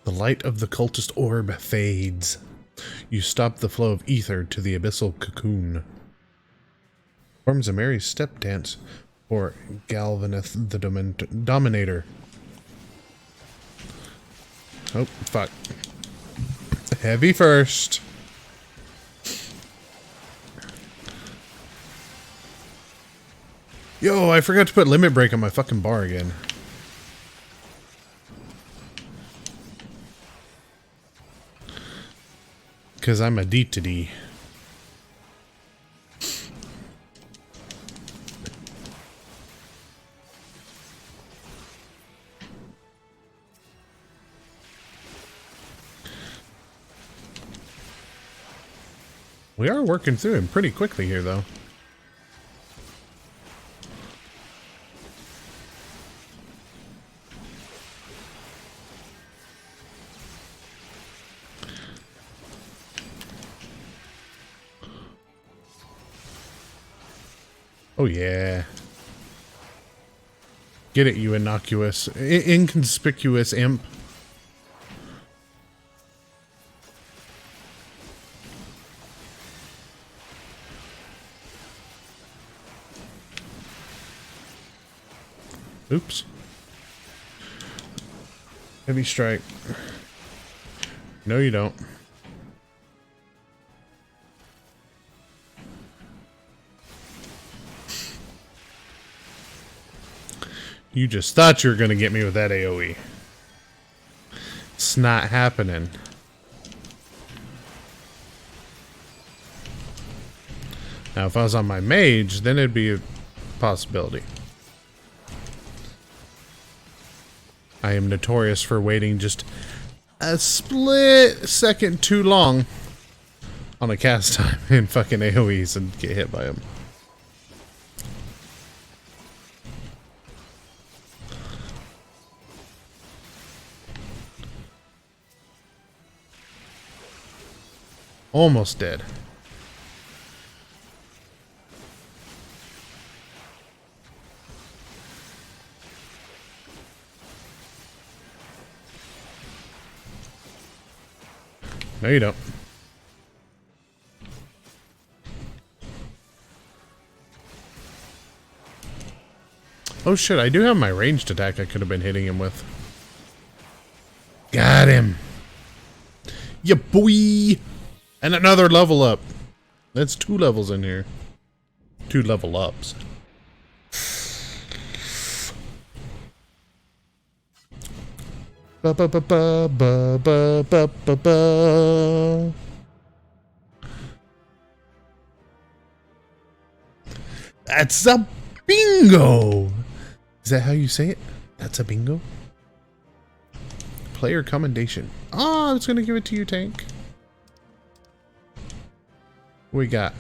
Speaker 1: The light of the cultist orb fades. You stop the flow of ether to the abyssal cocoon. Forms a merry step dance for Galvaneth the Dominator. Oh, fuck. Heavy first. Yo, I forgot to put limit break on my fucking bar again. Because I'm a D-to-D. We are working through him pretty quickly here, though. Oh, yeah. Get it, you innocuous, inconspicuous imp. Oops. Heavy strike. No, you don't. You just thought you were going to get me with that AoE. It's not happening. Now, if I was on my mage, then it'd be a possibility. I am notorious for waiting just a split second too long on a cast time in fucking AoEs and get hit by them. Almost dead. No, you don't. Oh shit, I do have my ranged attack I could have been hitting him with. Got him. Ya boy! And another level up. That's 2 levels in here. 2 level ups. Ba ba ba ba ba ba ba ba ba. That's a bingo! Is that how you say it? That's a bingo? Player commendation. Oh, I was gonna give it to you, Tank. We got,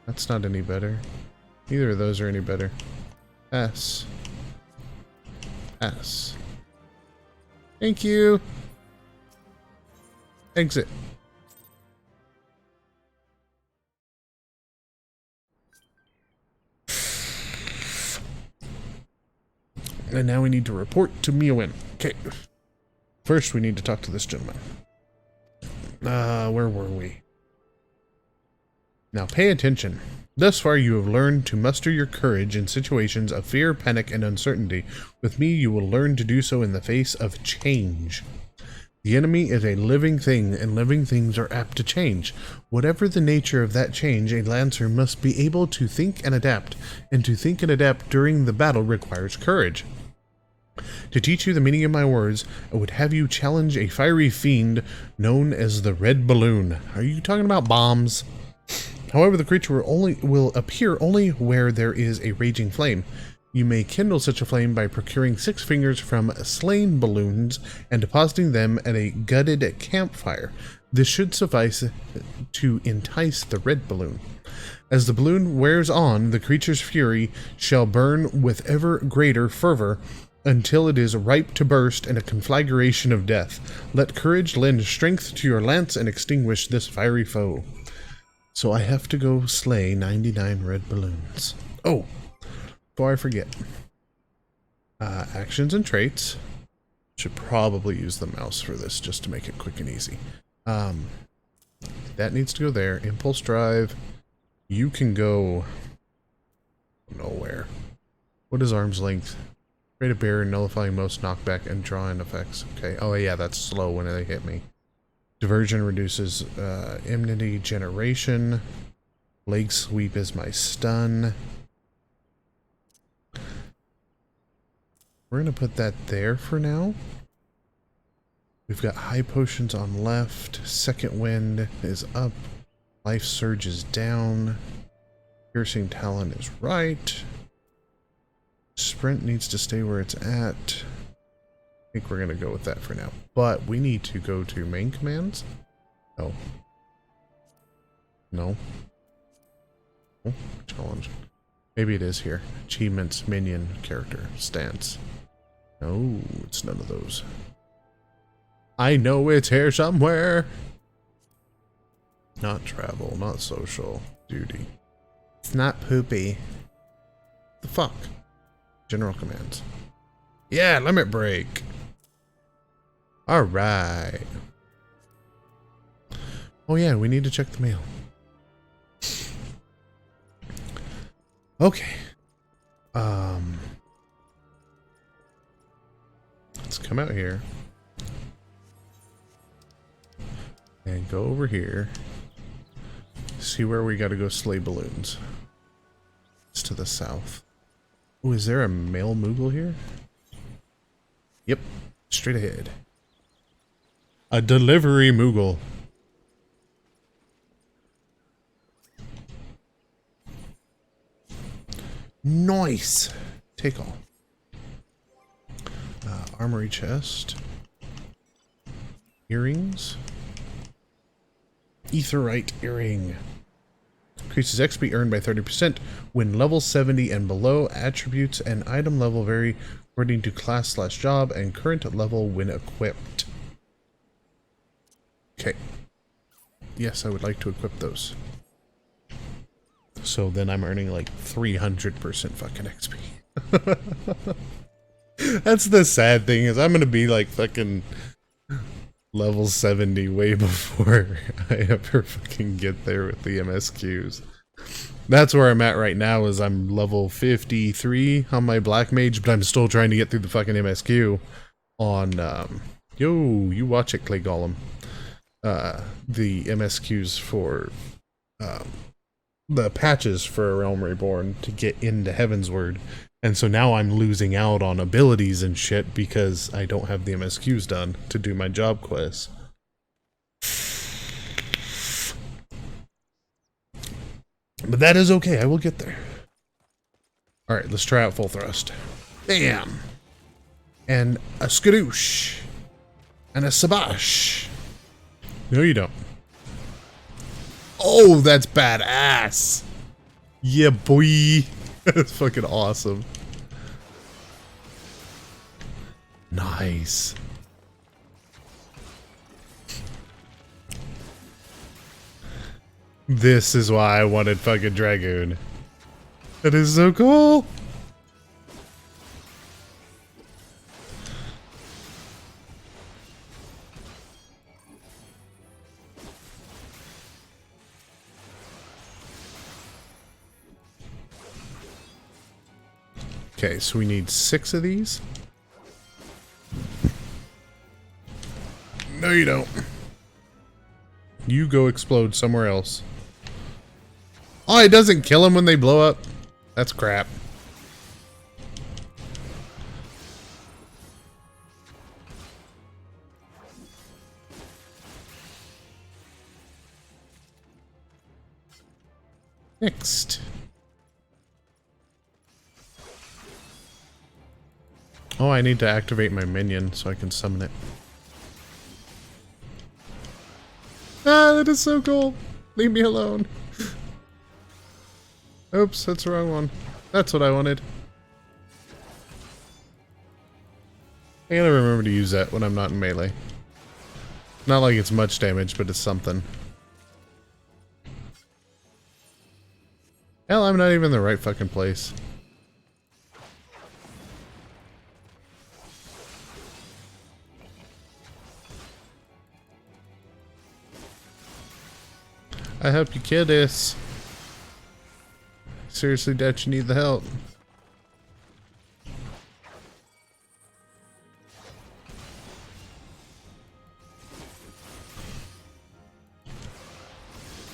Speaker 1: that's not any better. Neither of those are any better. S. S. Thank you. Exit. And now we need to report to Miowin. Okay. First, we need to talk to this gentleman. Where were we? Now pay attention. Thus far you have learned to muster your courage in situations of fear, panic, and uncertainty. With me you will learn to do so in the face of change. The enemy is a living thing, and living things are apt to change. Whatever the nature of that change, a lancer must be able to think and adapt, and to think and adapt during the battle requires courage. To teach you the meaning of my words, I would have you challenge a fiery fiend known as the Red Balloon. Are you talking about bombs? However, the creature will appear only where there is a raging flame. You may kindle such a flame by procuring 6 fingers from slain balloons and depositing them at a gutted campfire. This should suffice to entice the Red Balloon. As the balloon wears on, the creature's fury shall burn with ever greater fervor until it is ripe to burst in a conflagration of death. Let courage lend strength to your lance and extinguish this fiery foe. So I have to go slay 99 red balloons. Oh, before I forget. Actions and traits. Should probably use the mouse for this just to make it quick and easy. That needs to go there. Impulse drive. You can go nowhere. What is arm's length? Create a barrier, nullifying most knockback and draw-in effects. Okay. Oh yeah, that's slow when they hit me. Diversion reduces enmity generation. Leg sweep is my stun. We're going to put that there for now. We've got high potions on left. Second wind is up. Life surge is down. Piercing talon is right. Sprint needs to stay where it's at. I think we're going to go with that for now. But we need to go to main commands. No. No. Oh, challenge. Maybe it is here. Achievements, minion, character, stance. No, it's none of those. I know it's here somewhere. Not travel, not social, duty. It's not poopy. The fuck? General commands. Yeah, limit break. Alright. Oh yeah, we need to check the mail. Okay. Let's come out here. And go over here. See where we gotta go slay balloons. It's to the south. Oh, is there a male Moogle here? Yep. Straight ahead. A delivery Moogle. Nice. Take all. Armory chest. Earrings. Aetheryte earring. Increases XP earned by 30% when level 70 and below. Attributes and item level vary according to class/job and current level when equipped. Okay. Yes, I would like to equip those. So then I'm earning like 300% fucking XP. That's the sad thing, is I'm gonna be like fucking level 70 way before I ever fucking get there with the MSQs. That's where I'm at right now, is I'm level 53 on my Black Mage, but I'm still trying to get through the fucking MSQ on, yo, you watch it, Clay Golem. The MSQs for, the patches for Realm Reborn to get into Heavensward. And so now I'm losing out on abilities and shit because I don't have the MSQs done to do my job quests. But that is okay, I will get there. Alright, let's try out full thrust. Bam! And a skadoosh. And a sabash. No, you don't. Oh, that's badass! Yeah, boy! That's fucking awesome. Nice. This is why I wanted fucking Dragoon. That is so cool! Okay, so we need 6 of these. No, you don't. You go explode somewhere else. Oh, it doesn't kill them when they blow up? That's crap. Next. Oh, I need to activate my minion so I can summon it. Ah, that is so cool. Leave me alone. Oops, that's the wrong one. That's what I wanted. I gotta remember to use that when I'm not in melee. Not like it's much damage, but it's something. Hell, I'm not even in the right fucking place. I help you kill this. Seriously, doubt you need the help.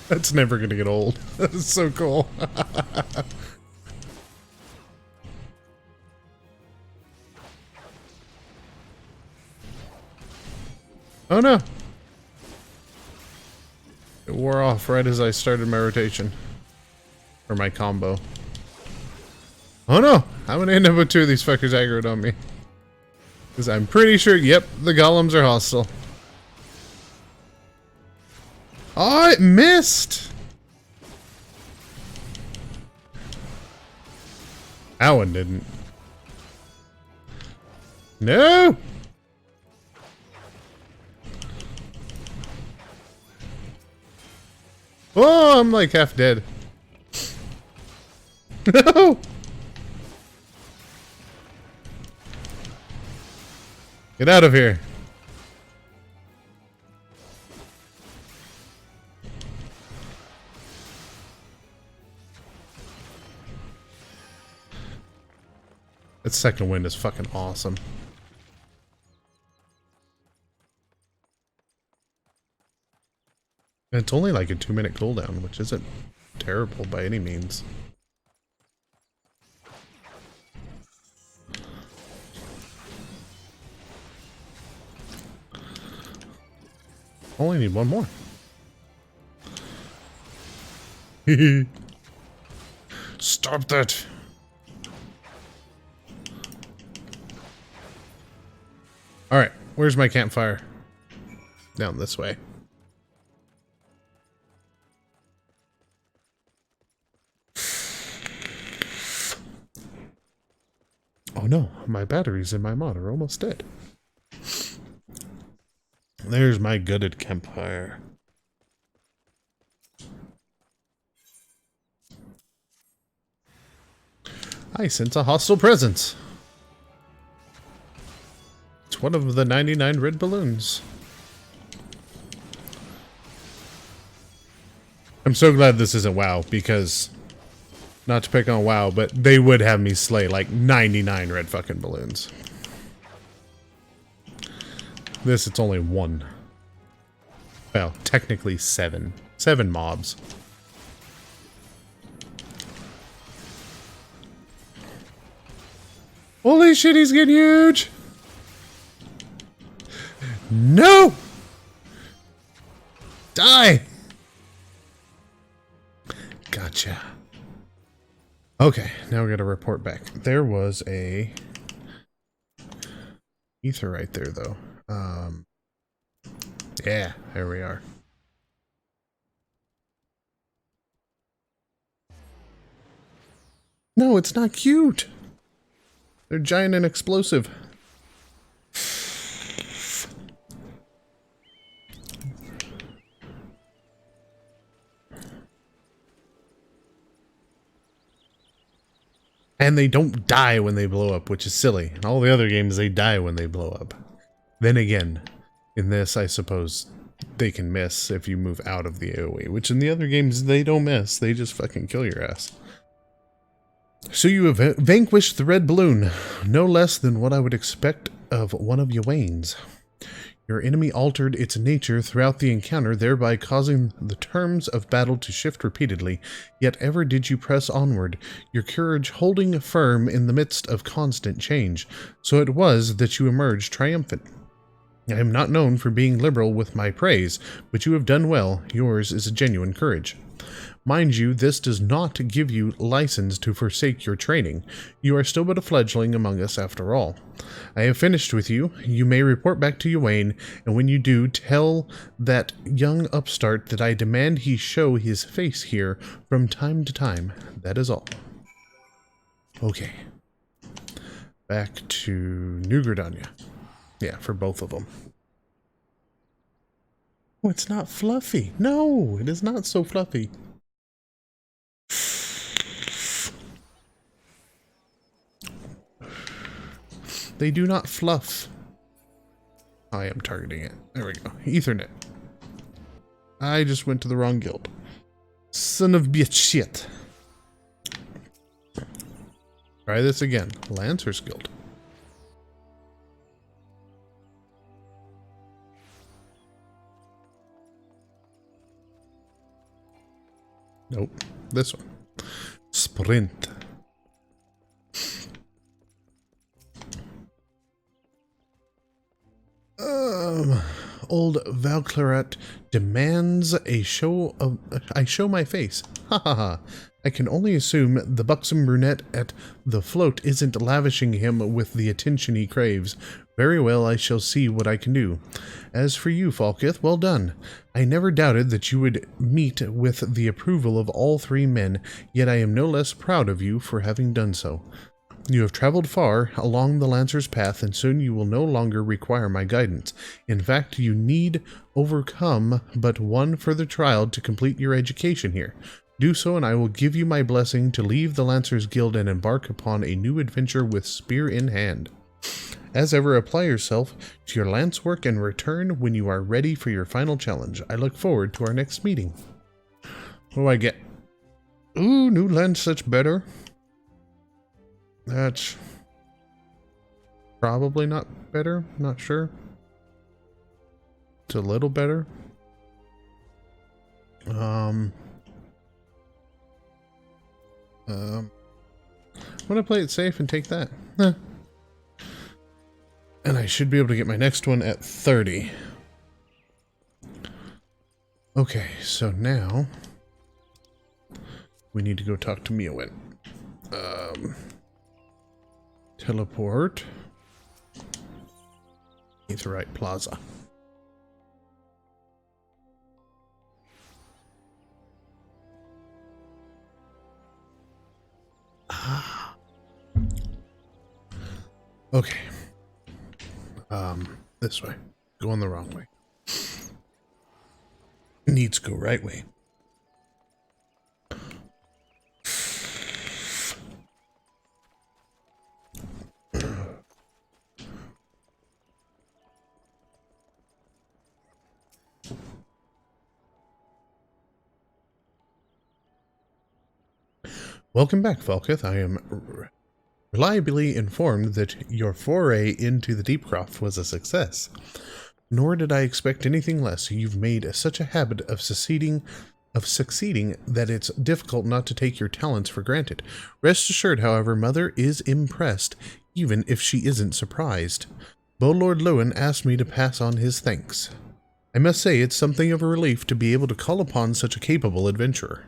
Speaker 1: That's never gonna get old. That's so cool. Oh no! It wore off right as I started my rotation. Or my combo. Oh no! I'm gonna end up with two of these fuckers aggroed on me. Because I'm pretty sure, yep, the golems are hostile. Oh, it missed! That one didn't. No! Oh, I'm like half dead. No! Get out of here. That second wind is fucking awesome. And it's only like a 2-minute cooldown, which isn't terrible by any means. Only need one more. Stop that! Alright, where's my campfire? Down this way. Oh no, my batteries in my mod are almost dead. There's my gutted campfire. I sense a hostile presence. It's one of the 99 red balloons. I'm so glad this isn't WoW, because... Not to pick on WoW, but they would have me slay like 99 red fucking balloons. This, it's only one. Well, technically 7. 7 mobs. Holy shit, he's getting huge! No! Die! Gotcha. Okay, now we gotta report back. There was a ether right there, though. Yeah, there we are. No, it's not cute. They're giant and explosive. And they don't die when they blow up, which is silly. In all the other games, they die when they blow up. Then again, in this, I suppose, they can miss if you move out of the AoE, which in the other games, they don't miss. They just fucking kill your ass. So you have vanquished the red balloon, no less than what I would expect of one of Ywain's. Your enemy altered its nature throughout the encounter, thereby causing the terms of battle to shift repeatedly, yet ever did you press onward, your courage holding firm in the midst of constant change. So it was that you emerged triumphant. I am not known for being liberal with my praise, but you have done well. Yours is a genuine courage. Mind you, this does not give you license to forsake your training. You are still but a fledgling among us after all. I have finished with you. You may report back to Ywain, and when you do, tell that young upstart that I demand he show his face here from time to time. That is all. Okay. Back to New Gridania. Yeah, for both of them. Oh, it's not fluffy. No, it is not so fluffy. They do not fluff. I am targeting it. There we go. Ethernet. I just went to the wrong guild. Son of bitch shit. Try this again. Lancer's Guild. Nope. This one. Sprint. Old Valclaret demands I show my face. Ha ha ha. I can only assume the buxom brunette at the float isn't lavishing him with the attention he craves. Very well, I shall see what I can do. As for you, Falkith, well done. I never doubted that you would meet with the approval of all three men, yet I am no less proud of you for having done so. You have traveled far along the Lancer's path, and soon you will no longer require my guidance. In fact, you need overcome but one further trial to complete your education here. Do so, and I will give you my blessing to leave the Lancers Guild and embark upon a new adventure with spear in hand. As ever, apply yourself to your lance work and return when you are ready for your final challenge. I look forward to our next meeting. What do I get? Ooh, new lance, that's better. That's probably not better, not sure. It's a little better. I'm gonna play it safe and take that. And I should be able to get my next one at 30. Okay, so now we need to go talk to Miawin. Teleport. Aetheryte Plaza. Ah. Okay. This way. Going the wrong way. Needs to go right way. Welcome back, Falkith. I am reliably informed that your foray into the Deepcroft was a success. Nor did I expect anything less. You've made such a habit of succeeding that it's difficult not to take your talents for granted. Rest assured, however, Mother is impressed, even if she isn't surprised. Lord Lewin asked me to pass on his thanks. I must say it's something of a relief to be able to call upon such a capable adventurer.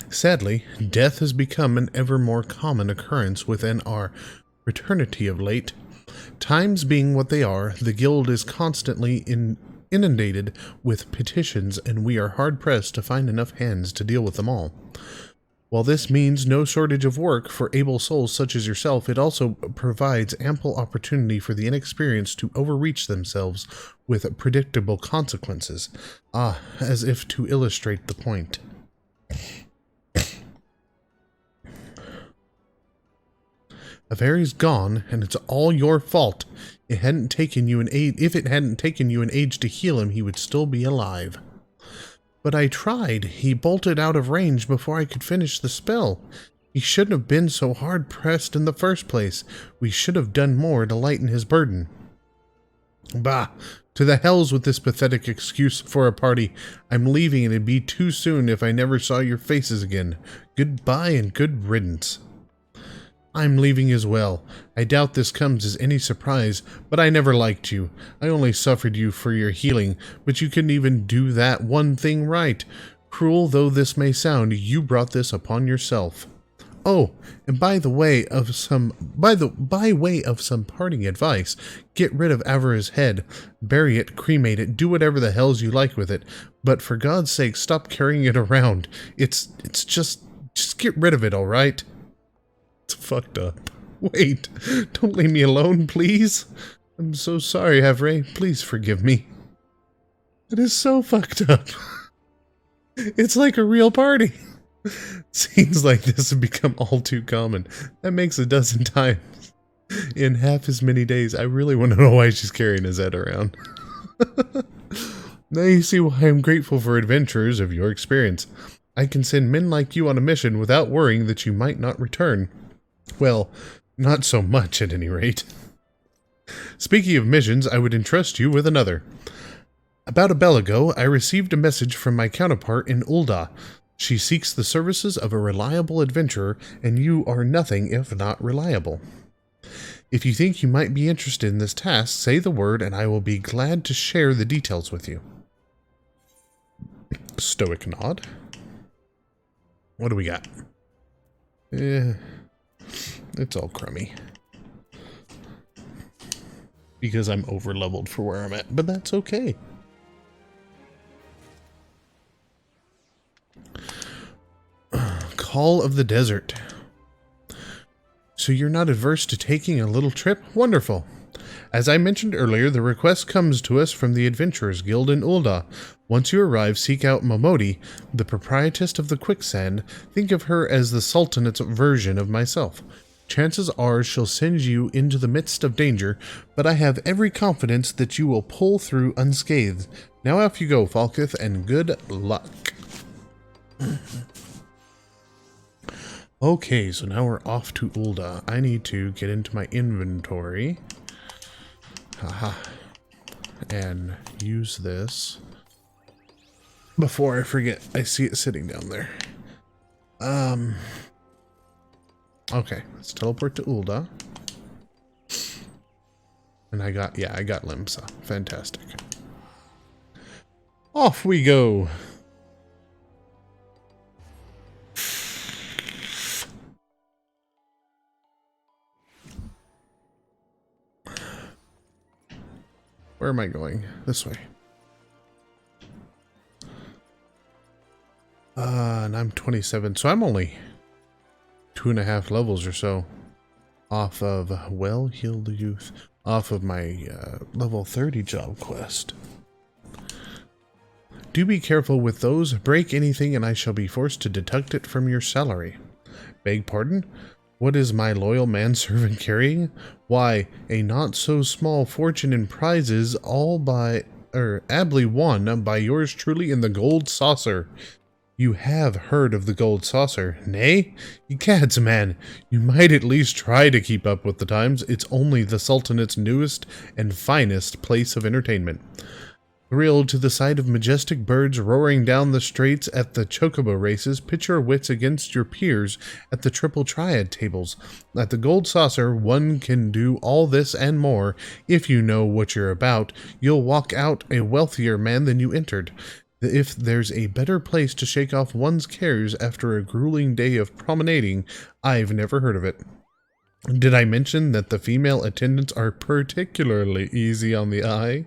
Speaker 1: Sadly, death has become an ever more common occurrence within our fraternity of late. Times being what they are, the guild is constantly inundated with petitions, and we are hard-pressed to find enough hands to deal with them all. While this means no shortage of work for able souls such as yourself, it also provides ample opportunity for the inexperienced to overreach themselves with predictable consequences. Ah, as if to illustrate the point. Averi's gone, and it's all your fault. If it hadn't taken you an age to heal him, he would still be alive. But I tried. He bolted out of range before I could finish the spell. He shouldn't have been so hard-pressed in the first place. We should have done more to lighten his burden. Bah! To the hells with this pathetic excuse for a party. I'm leaving, and it'd be too soon if I never saw your faces again. Goodbye and good riddance. I'm leaving as well. I doubt this comes as any surprise, but I never liked you. I only suffered you for your healing, but you couldn't even do that one thing right. Cruel though this may sound, you brought this upon yourself. Oh, and by way of some parting advice, get rid of Avera's head, bury it, cremate it, do whatever the hells you like with it, but for God's sake, stop carrying it around. It's just get rid of it, all right? It's fucked up. Wait, don't leave me alone, please. I'm so sorry, Avre. Please forgive me. It is so fucked up. It's like a real party. Scenes like this have become all too common. That makes a dozen times. In half as many days, I really want to know why she's carrying his head around. Now you see why I'm grateful for adventurers of your experience. I can send men like you on a mission without worrying that you might not return. Well, not so much at any rate. Speaking of missions, I would entrust you with another. About a bell ago, I received a message from my counterpart in Ul'dah. She seeks the services of a reliable adventurer, and you are nothing if not reliable. If you think you might be interested in this task, say the word and I will be glad to share the details with you. Stoic nod. What do we got? It's all crummy. Because I'm over-leveled for where I'm at, but that's okay. Call of the Desert. So you're not adverse to taking a little trip? Wonderful. As I mentioned earlier, the request comes to us from the Adventurers Guild in Ul'dah. Once you arrive, seek out Momodi, the proprietress of the Quicksand. Think of her as the Sultanate's version of myself. Chances are she'll send you into the midst of danger, but I have every confidence that you will pull through unscathed. Now off you go, Falkith, and good luck. Okay, so now we're off to Ul'dah. I need to get into my inventory. Haha. And use this. Before I forget, I see it sitting down there. Okay, let's teleport to Ul'dah. And I got Limsa. Fantastic. Off we go. Where am I going? This way. And I'm 27, so I'm only 2.5 levels or so off of Well-Heeled Youth, off of my level 30 job quest. Do be careful with those. Break anything and I shall be forced to deduct it from your salary. Beg pardon? What is my loyal manservant carrying? Why, a not-so-small fortune in prizes, all ably won by yours truly in the Gold Saucer. You have heard of the Gold Saucer, nay? Egads, man, you might at least try to keep up with the times. It's only the Sultanate's newest and finest place of entertainment. Thrilled to the sight of majestic birds roaring down the straits at the chocobo races, pit your wits against your peers at the triple triad tables. At the Gold Saucer, one can do all this and more. If you know what you're about, you'll walk out a wealthier man than you entered. If there's a better place to shake off one's cares after a grueling day of promenading, I've never heard of it. Did I mention that the female attendants are particularly easy on the eye?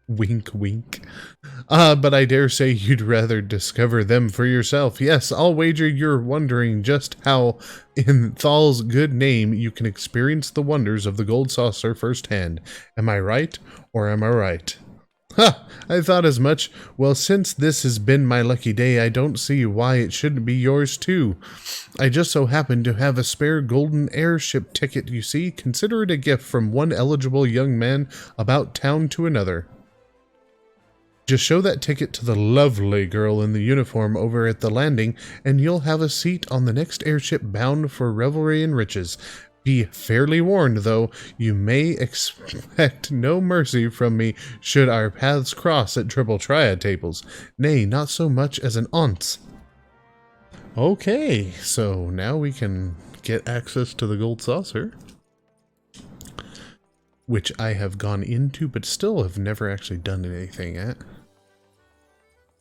Speaker 1: Wink, wink. But I dare say you'd rather discover them for yourself. Yes, I'll wager you're wondering just how, in Thal's good name, you can experience the wonders of the Gold Saucer firsthand. Am I right, or am I right? Ha! I thought as much. Well, since this has been my lucky day, I don't see why it shouldn't be yours too. I just so happen to have a spare golden airship ticket, you see. Consider it a gift from one eligible young man about town to another. Just show that ticket to the lovely girl in the uniform over at the landing, and you'll have a seat on the next airship bound for revelry and riches. Be fairly warned, though, you may expect no mercy from me should our paths cross at triple triad tables. Nay, not so much as an ounce. Okay, so now we can get access to the Gold Saucer, which I have gone into, but still have never actually done anything at.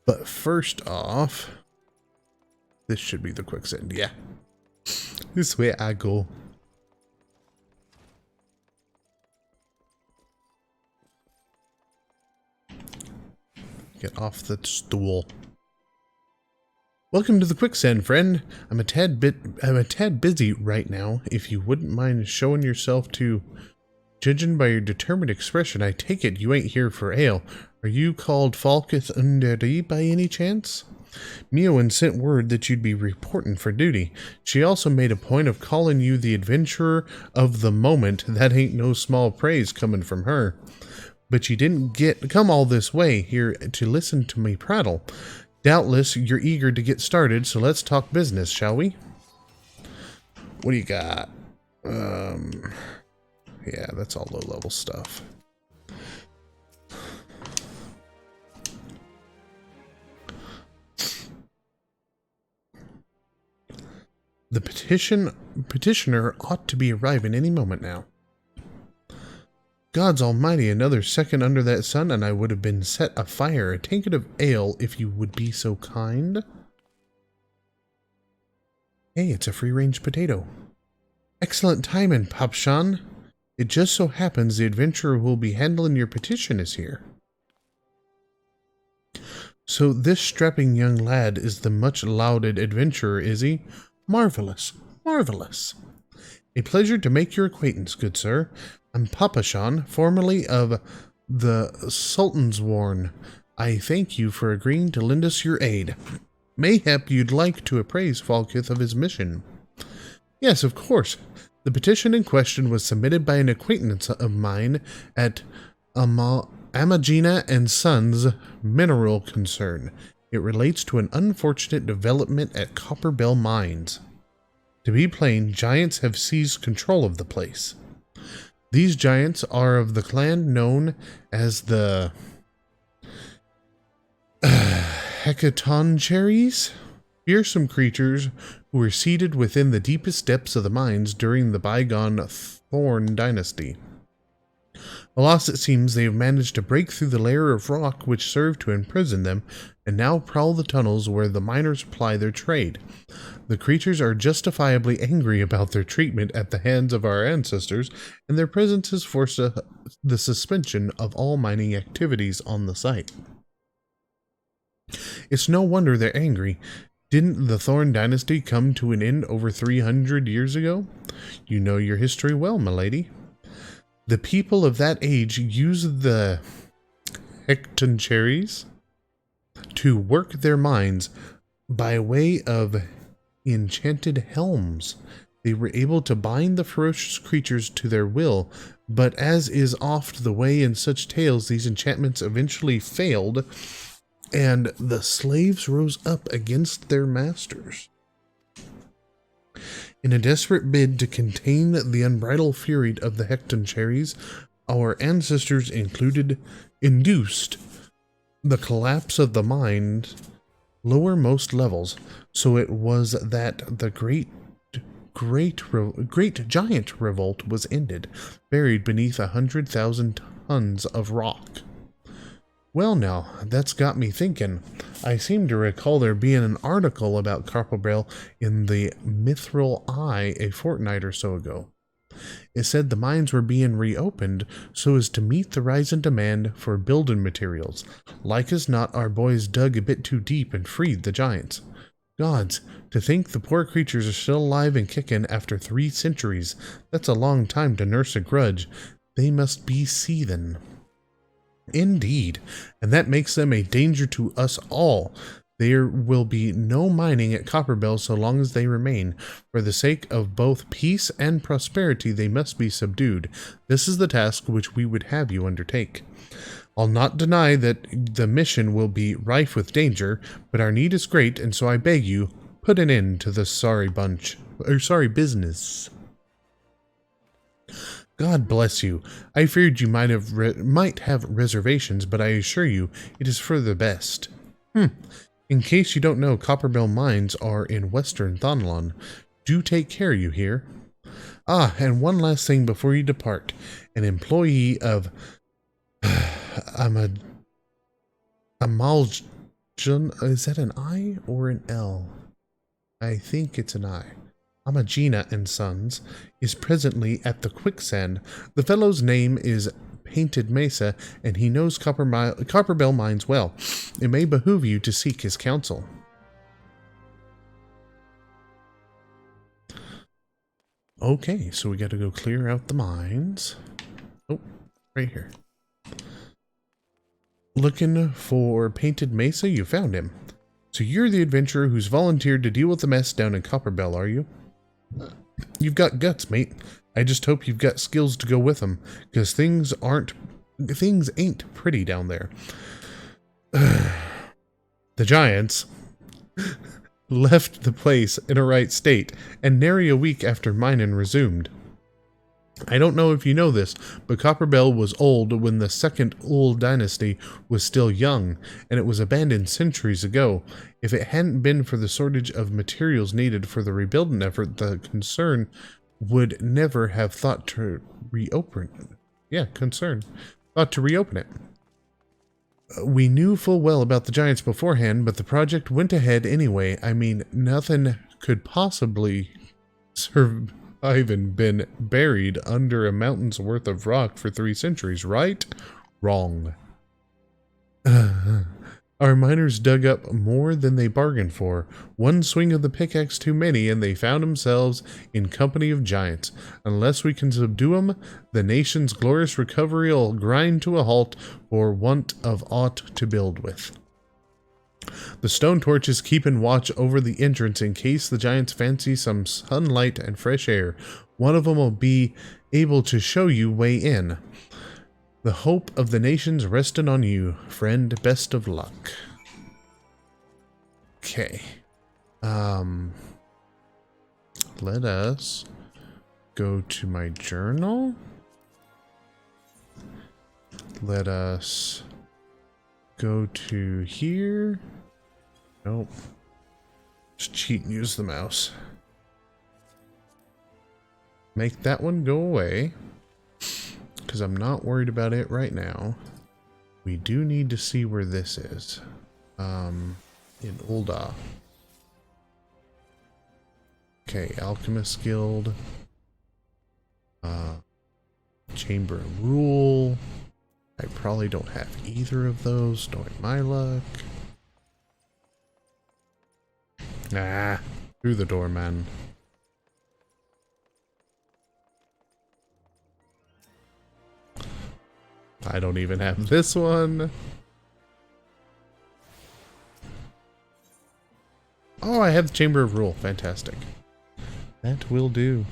Speaker 1: But first off, this should be the quicksand. Yeah, this way I go. Get off the stool. Welcome to the quicksand, friend. I'm a tad busy right now. If you wouldn't mind showing yourself to. Judging by your determined expression, I take it you ain't here for ale. Are you called Falkith Underi by any chance? Miowen sent word that you'd be reporting for duty. She also made a point of calling you the adventurer of the moment. That ain't no small praise coming from her. But you didn't come all this way here to listen to me prattle. Doubtless you're eager to get started, so let's talk business, shall we? What do you got? Yeah, that's all low-level stuff. The petitioner ought to be arriving any moment now. God's almighty, another second under that sun and I would have been set afire. A tankard of ale, if you would be so kind. Hey, it's a free-range potato. Excellent timing, Papshan. It just so happens the adventurer who will be handling your petition is here. So this strapping young lad is the much-lauded adventurer, is he? Marvelous, marvelous. A pleasure to make your acquaintance, good sir. I'm Papashan, formerly of the Sultan's Warn. I thank you for agreeing to lend us your aid. Mayhap you'd like to apprise Falkith of his mission. Yes, of course. The petition in question was submitted by an acquaintance of mine at Amagina and Sons Mineral Concern. It relates to an unfortunate development at Copperbell Mines. To be plain, giants have seized control of the place. These giants are of the clan known as the Hecatoncheires, fearsome creatures who were seated within the deepest depths of the mines during the bygone Thorn dynasty. Alas, it seems they have managed to break through the layer of rock which served to imprison them, and now prowl the tunnels where the miners ply their trade. The creatures are justifiably angry about their treatment at the hands of our ancestors, and their presence has forced the suspension of all mining activities on the site. It's no wonder they're angry. Didn't the Thorn dynasty come to an end over 300 years ago? You know your history well, milady. The people of that age used the Hecatoncheires to work their mines by way of enchanted helms. They were able to bind the ferocious creatures to their will, but as is oft the way in such tales, these enchantments eventually failed, and the slaves rose up against their masters. In a desperate bid to contain the unbridled fury of the Hecatoncheires, our ancestors induced the collapse of the mine's lowermost levels, so it was that the great giant revolt was ended, buried beneath 100,000 tons of rock. Well now, that's got me thinking. I seem to recall there being an article about Copperbell in the Mithril Eye a fortnight or so ago. It said the mines were being reopened so as to meet the rise in demand for building materials. Like as not, our boys dug a bit too deep and freed the giants. Gods, to think the poor creatures are still alive and kicking after 3 centuries. That's a long time to nurse a grudge. They must be seething. Indeed, and that makes them a danger to us all. There will be no mining at Copperbell so long as they remain. For the sake of both peace and prosperity, they must be subdued. This is the task which we would have you undertake. I'll not deny that the mission will be rife with danger, but our need is great, and so I beg you, put an end to this sorry business. God bless you. I feared you might have reservations, but I assure you it is for the best. In case you don't know, Copperbell Mines are in western Thonlon. Do take care, you hear? Ah, and one last thing before you depart. An employee of Amaljan, is that an I or an L? I think it's an I. Amagina and Sons is presently at the quicksand. The fellow's name is Painted Mesa, and he knows Copperbell Mines well. It may behoove you to seek his counsel. Okay, so we got to go clear out the mines. Oh, right here. Looking for Painted Mesa? You found him. So you're the adventurer who's volunteered to deal with the mess down in Copperbell, are you? You've got guts, mate. I just hope you've got skills to go with them, because things ain't pretty down there. The giants left the place in a right state, and nary a week after mining resumed. I don't know if you know this, but Copperbell was old when the second Ul dynasty was still young, and it was abandoned centuries ago. If it hadn't been for the shortage of materials needed for the rebuilding effort, the concern would never have thought to reopen it. Yeah, concern. Thought to reopen it. We knew full well about the giants beforehand, but the project went ahead anyway. I mean, nothing could possibly survive and been buried under a mountain's worth of rock for 3 centuries, right? Wrong. Our miners dug up more than they bargained for. One swing of the pickaxe too many, and they found themselves in company of giants. Unless we can subdue 'em, the nation's glorious recovery will grind to a halt for want of aught to build with. The stone torches keeping watch over the entrance in case the giants fancy some sunlight and fresh air. One of 'em will be able to show you way in. The hope of the nations resting on you, friend. Best of luck. Okay. Let us go to my journal. Let us go to here. Nope. Just cheat and use the mouse. Make that one go away, because I'm not worried about it right now. We do need to see where this is. In Ulda. Okay, Alchemist Guild. Chamber of Rule. I probably don't have either of those, knowing my luck. Ah, through the door, man. I don't even have this one. Oh, I have the Chamber of Rule. Fantastic. That will do.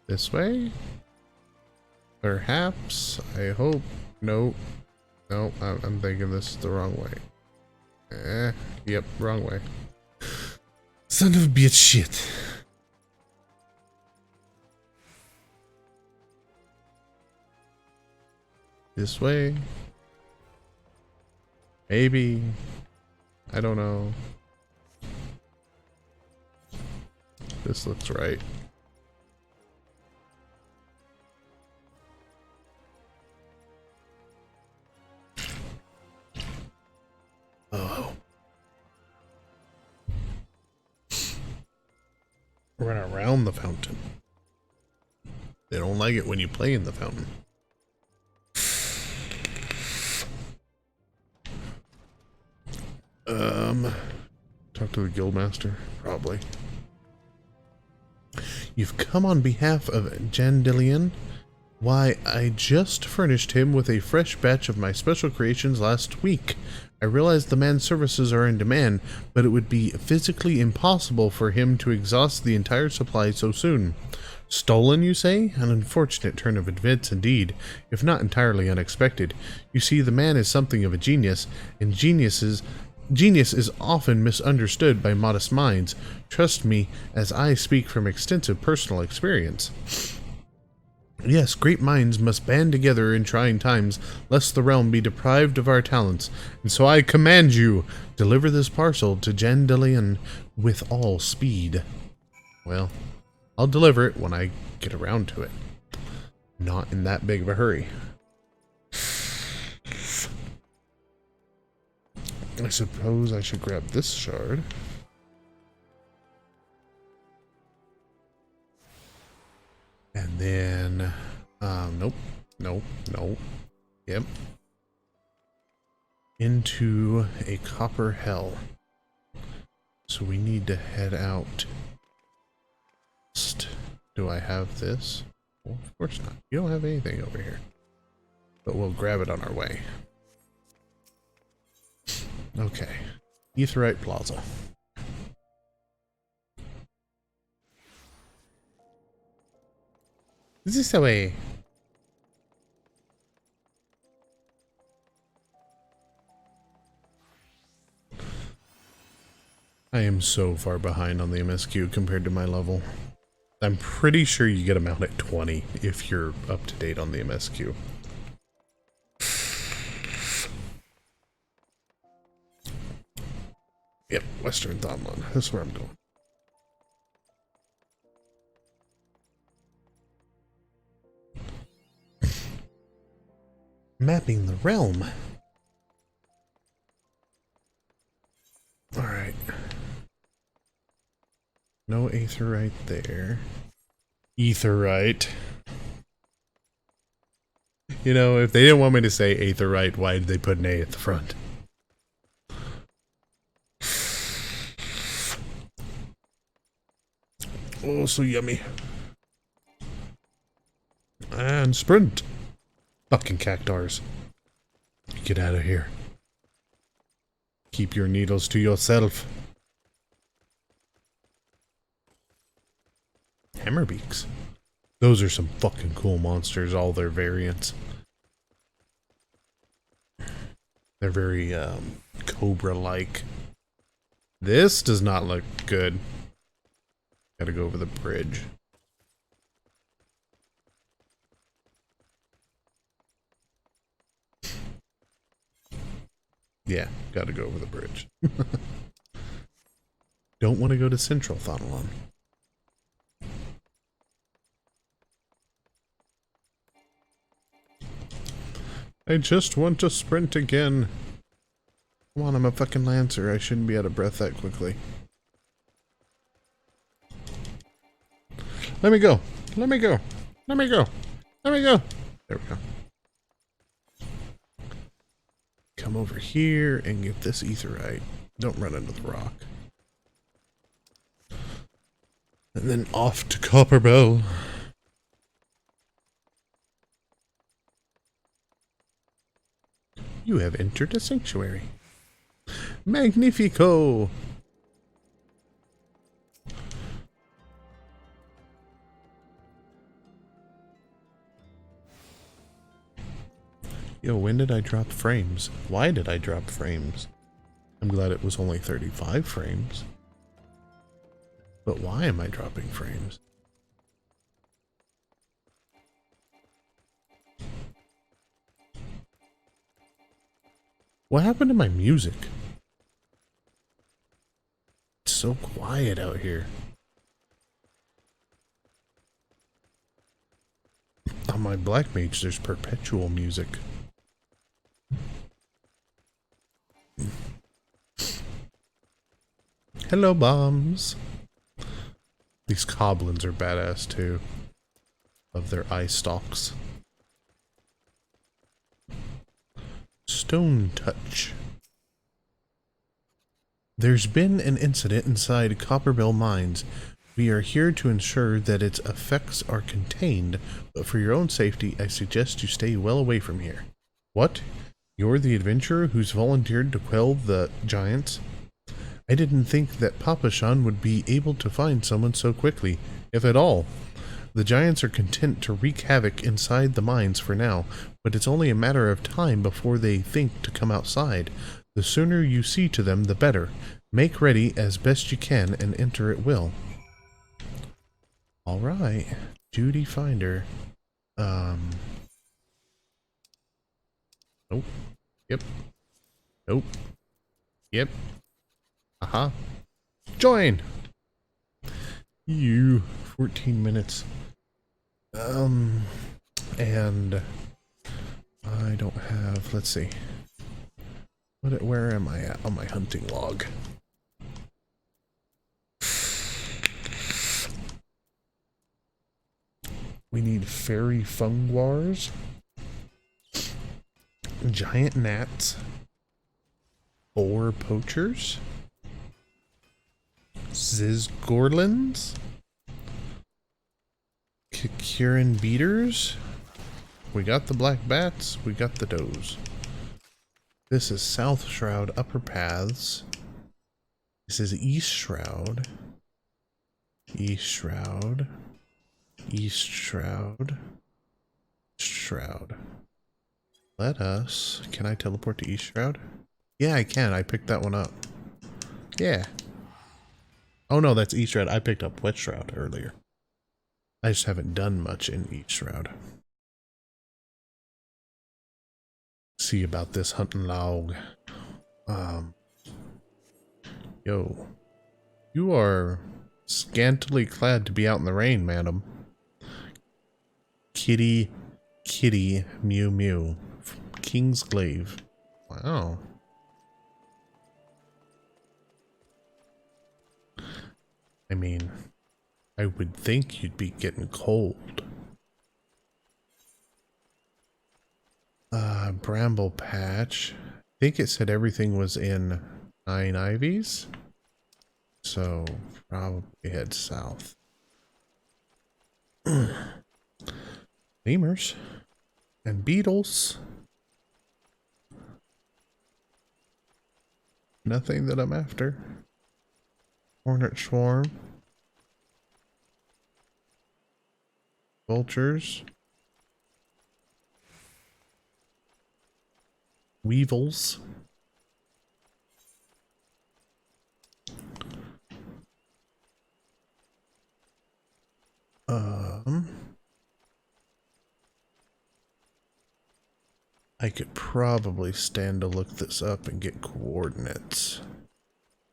Speaker 1: This way? Perhaps. I hope. No. No, I'm thinking this is the wrong way. Yep, wrong way. Son of a bitch shit. This way? Maybe. I don't know. This looks right. Oh. Run around the fountain. They don't like it when you play in the fountain. Talk to the guildmaster? Probably. You've come on behalf of Jandilian? Why, I just furnished him with a fresh batch of my special creations last week. I realize the man's services are in demand, but it would be physically impossible for him to exhaust the entire supply so soon. Stolen, you say? An unfortunate turn of events indeed, if not entirely unexpected. You see, the man is something of a genius, and genius is often misunderstood by modest minds. Trust me, as I speak from extensive personal experience. Yes, great minds must band together in trying times, lest the realm be deprived of our talents. And so I command you, deliver this parcel to Jandilian with all speed. Well, I'll deliver it when I get around to it. Not in that big of a hurry. I suppose I should grab this shard. And then, nope, nope, nope, yep. Into a copper hell. So we need to head out. Do I have this? Well, of course not. You don't have anything over here. But we'll grab it on our way. Okay. Aetheryte Plaza. This way. I am so far behind on the MSQ compared to my level. I'm pretty sure you get them out at 20 if you're up to date on the MSQ. Yep, Western Thomland. That's where I'm going. Mapping the realm. Alright. No aetherite there. Aetherite. You know, if they didn't want me to say aetherite, why did they put an A at the front? Oh, so yummy. And sprint. Fucking cactars. Get out of here. Keep your needles to yourself. Hammerbeaks. Those are some fucking cool monsters, all their variants. They're very, cobra-like. This does not look good. Gotta go over the bridge. Yeah, gotta go over the bridge. Don't want to go to Central Thonalon. I just want to sprint again. Come on, I'm a fucking Lancer. I shouldn't be out of breath that quickly. Let me go. Let me go. Let me go. Let me go. There we go. Come over here and get this aetherite. Don't run into the rock. And then off to Copper Bell. You have entered a sanctuary. Magnifico! Yo, when did I drop frames? Why did I drop frames? I'm glad it was only 35 frames. But why am I dropping frames? What happened to my music? It's so quiet out here. On my Black Mage, there's perpetual music. Hello, bombs. These goblins are badass too. Love their eye stalks. Stone touch. There's been an incident inside Copperbell Mines. We are here to ensure that its effects are contained, but for your own safety, I suggest you stay well away from here. What? You're the adventurer who's volunteered to quell the giants? I didn't think that Papashan would be able to find someone so quickly, if at all. The giants are content to wreak havoc inside the mines for now, but it's only a matter of time before they think to come outside. The sooner you see to them, the better. Make ready as best you can and enter at will. Alright. Duty finder. Nope. Yep. Nope. Yep. Aha. Join! You. 14 minutes. And I don't have, let's see. Where am I at on my hunting log? We need fairy funguars, giant gnats, boar poachers, zizgorlins, Kikurin beaters. We got the black bats, we got the does. This is South Shroud, Upper Paths. This is East Shroud. East Shroud. East Shroud. Shroud. Let us... Can I teleport to East Shroud? Yeah, I can. I picked that one up. Yeah. Oh no, that's East Shroud. I picked up West Shroud earlier. I just haven't done much in East Shroud. See about this hunting log. Yo. You are scantily clad to be out in the rain, madam. Kitty, kitty, mew mew. King's Glaive. Wow. I mean, I would think you'd be getting cold. Bramble Patch. I think it said everything was in 9 ivies. So, probably head south. Lemurs. And beetles. Nothing that I'm after. Hornet Swarm. Vultures. Weevils. I could probably stand to look this up and get coordinates.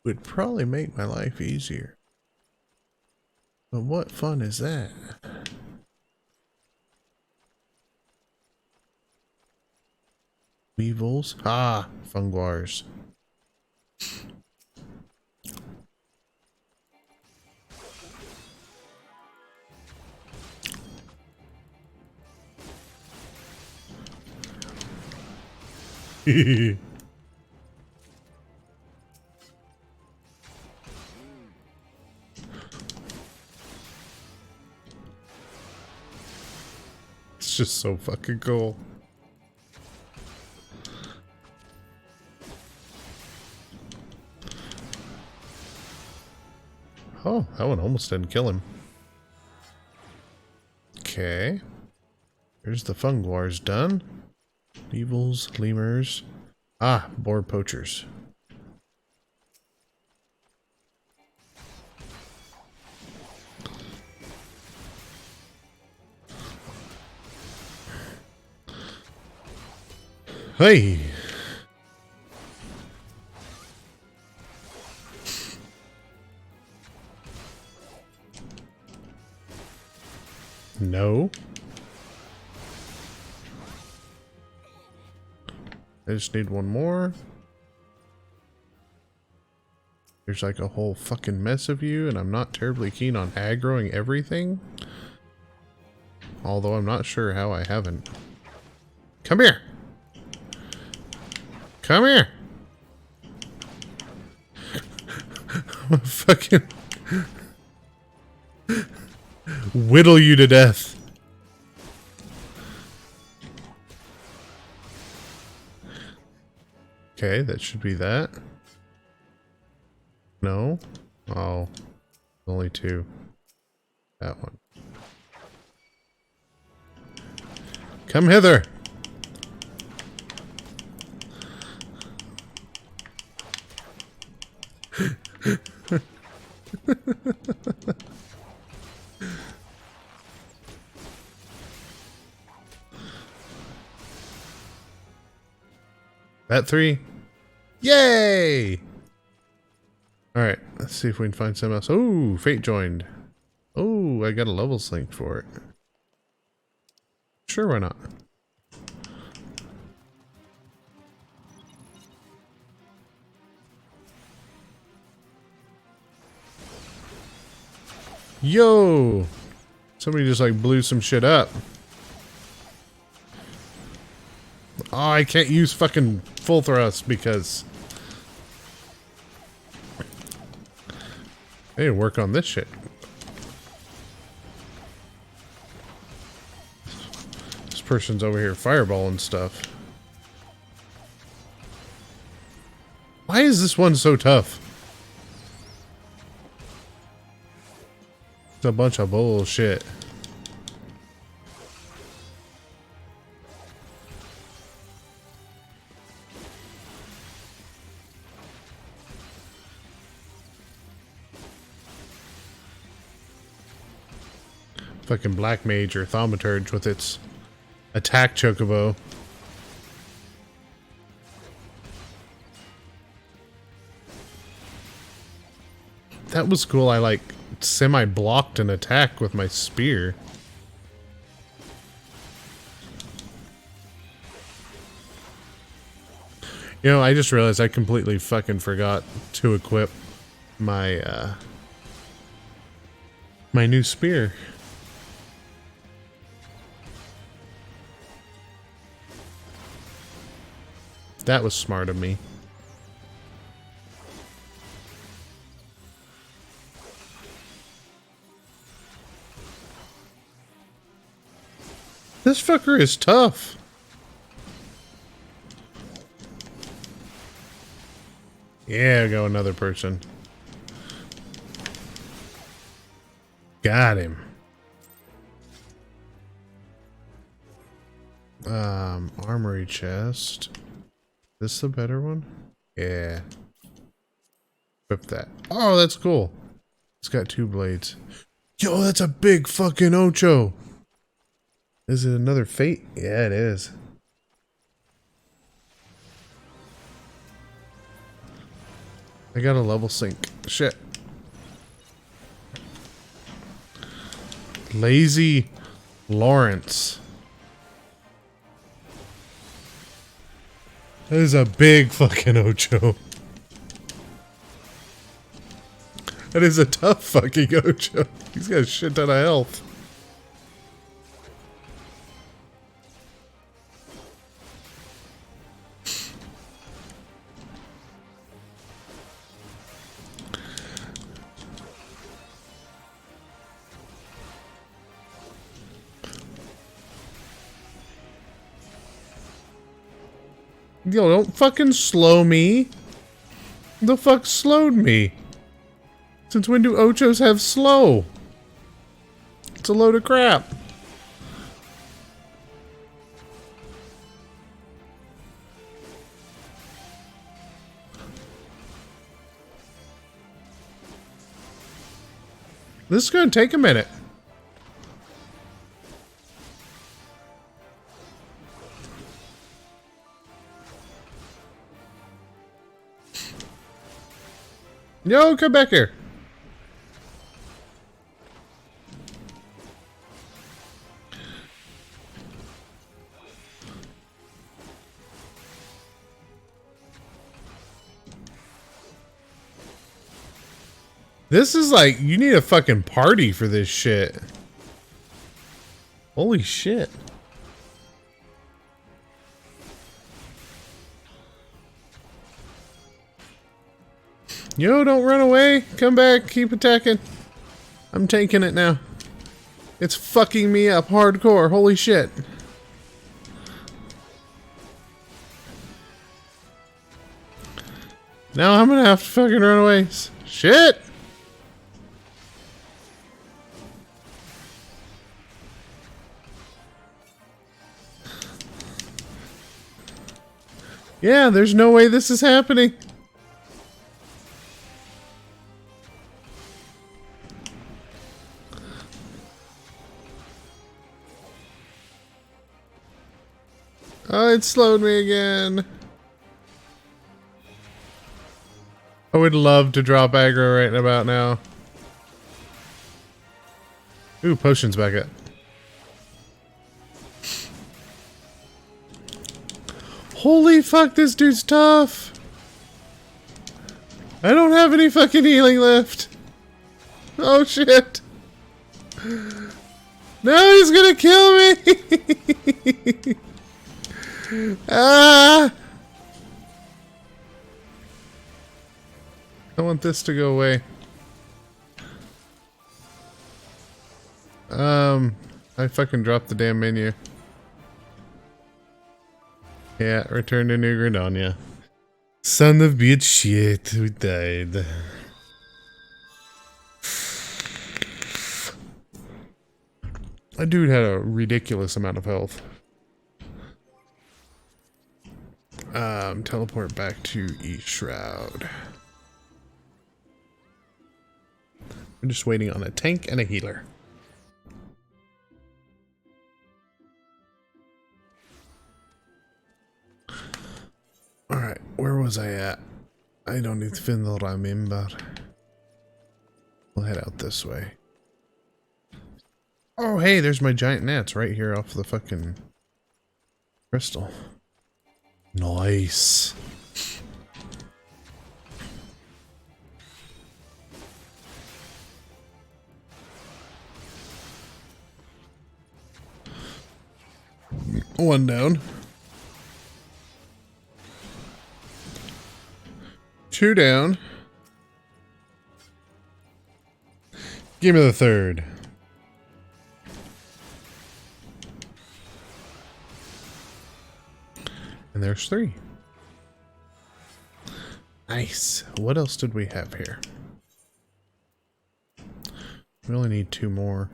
Speaker 1: Would probably make my life easier. But what fun is that? Weevils? Ah, funguars. It's just so fucking cool. Oh, that one almost didn't kill him. Okay. Here's the funguars done. Weevils, lemurs. Ah, boar poachers. Hey! No. I just need one more. There's like a whole fucking mess of you, and I'm not terribly keen on aggroing everything. Although I'm not sure how I haven't. Come here! Come here! I'm fucking whittle you to death. Okay, that should be that. No? Oh, only two. That one. Come hither! That 3. Yay! Alright, let's see if we can find something else. Oh, Fate joined. Oh, I got a level link for it. Sure, why not? Yo! Somebody just like blew some shit up. Oh, I can't use fucking full thrust because I need to work on this shit. This person's over here fireballing stuff. Why is this one so tough? It's a bunch of bullshit. fucking Black Mage or Thaumaturge with its attack chocobo. That was cool. I like semi-blocked an attack with my spear. You know, I just realized I completely fucking forgot to equip my my new spear. That was smart of me. This fucker is tough. Yeah, go another person. Got him. Armory chest. This the better one? Yeah. Equip that. Oh, that's cool. It's got 2 blades. Yo, that's a big fucking Ocho. Is it another fate? Yeah, it is. I got a level sync. Shit. Lazy Lawrence. That is a big fucking Ocho. That is a tough fucking Ocho. He's got a shit ton of health. Yo, don't fucking slow me. The fuck slowed me? Since when do Ochos have slow? It's a load of crap. This is gonna take a minute. Yo, come back here. This is like, you need a fucking party for this shit. Holy shit. Yo, don't run away. Come back. Keep attacking. I'm taking it now. It's fucking me up hardcore. Holy shit. Now I'm gonna have to fucking run away. Shit. Yeah, there's no way this is happening. Oh, it slowed me again. I would love to drop aggro right about now. Ooh, potion's back up. Holy fuck, this dude's tough. I don't have any fucking healing left. Oh shit. No, he's gonna kill me. Ah! I want this to go away. I fucking dropped the damn menu. Yeah, return to New Gredonia. Son of bitch shit, we died. That dude had a ridiculous amount of health. Teleport back to East Shroud. I'm just waiting on a tank and a healer. was I at? I don't even remember. We'll head out this way. Oh, hey, there's my giant gnats right here off the fucking crystal. Nice. One down. Two down. Give me the third. And there's three. Nice. What else did we have here? We only need two more.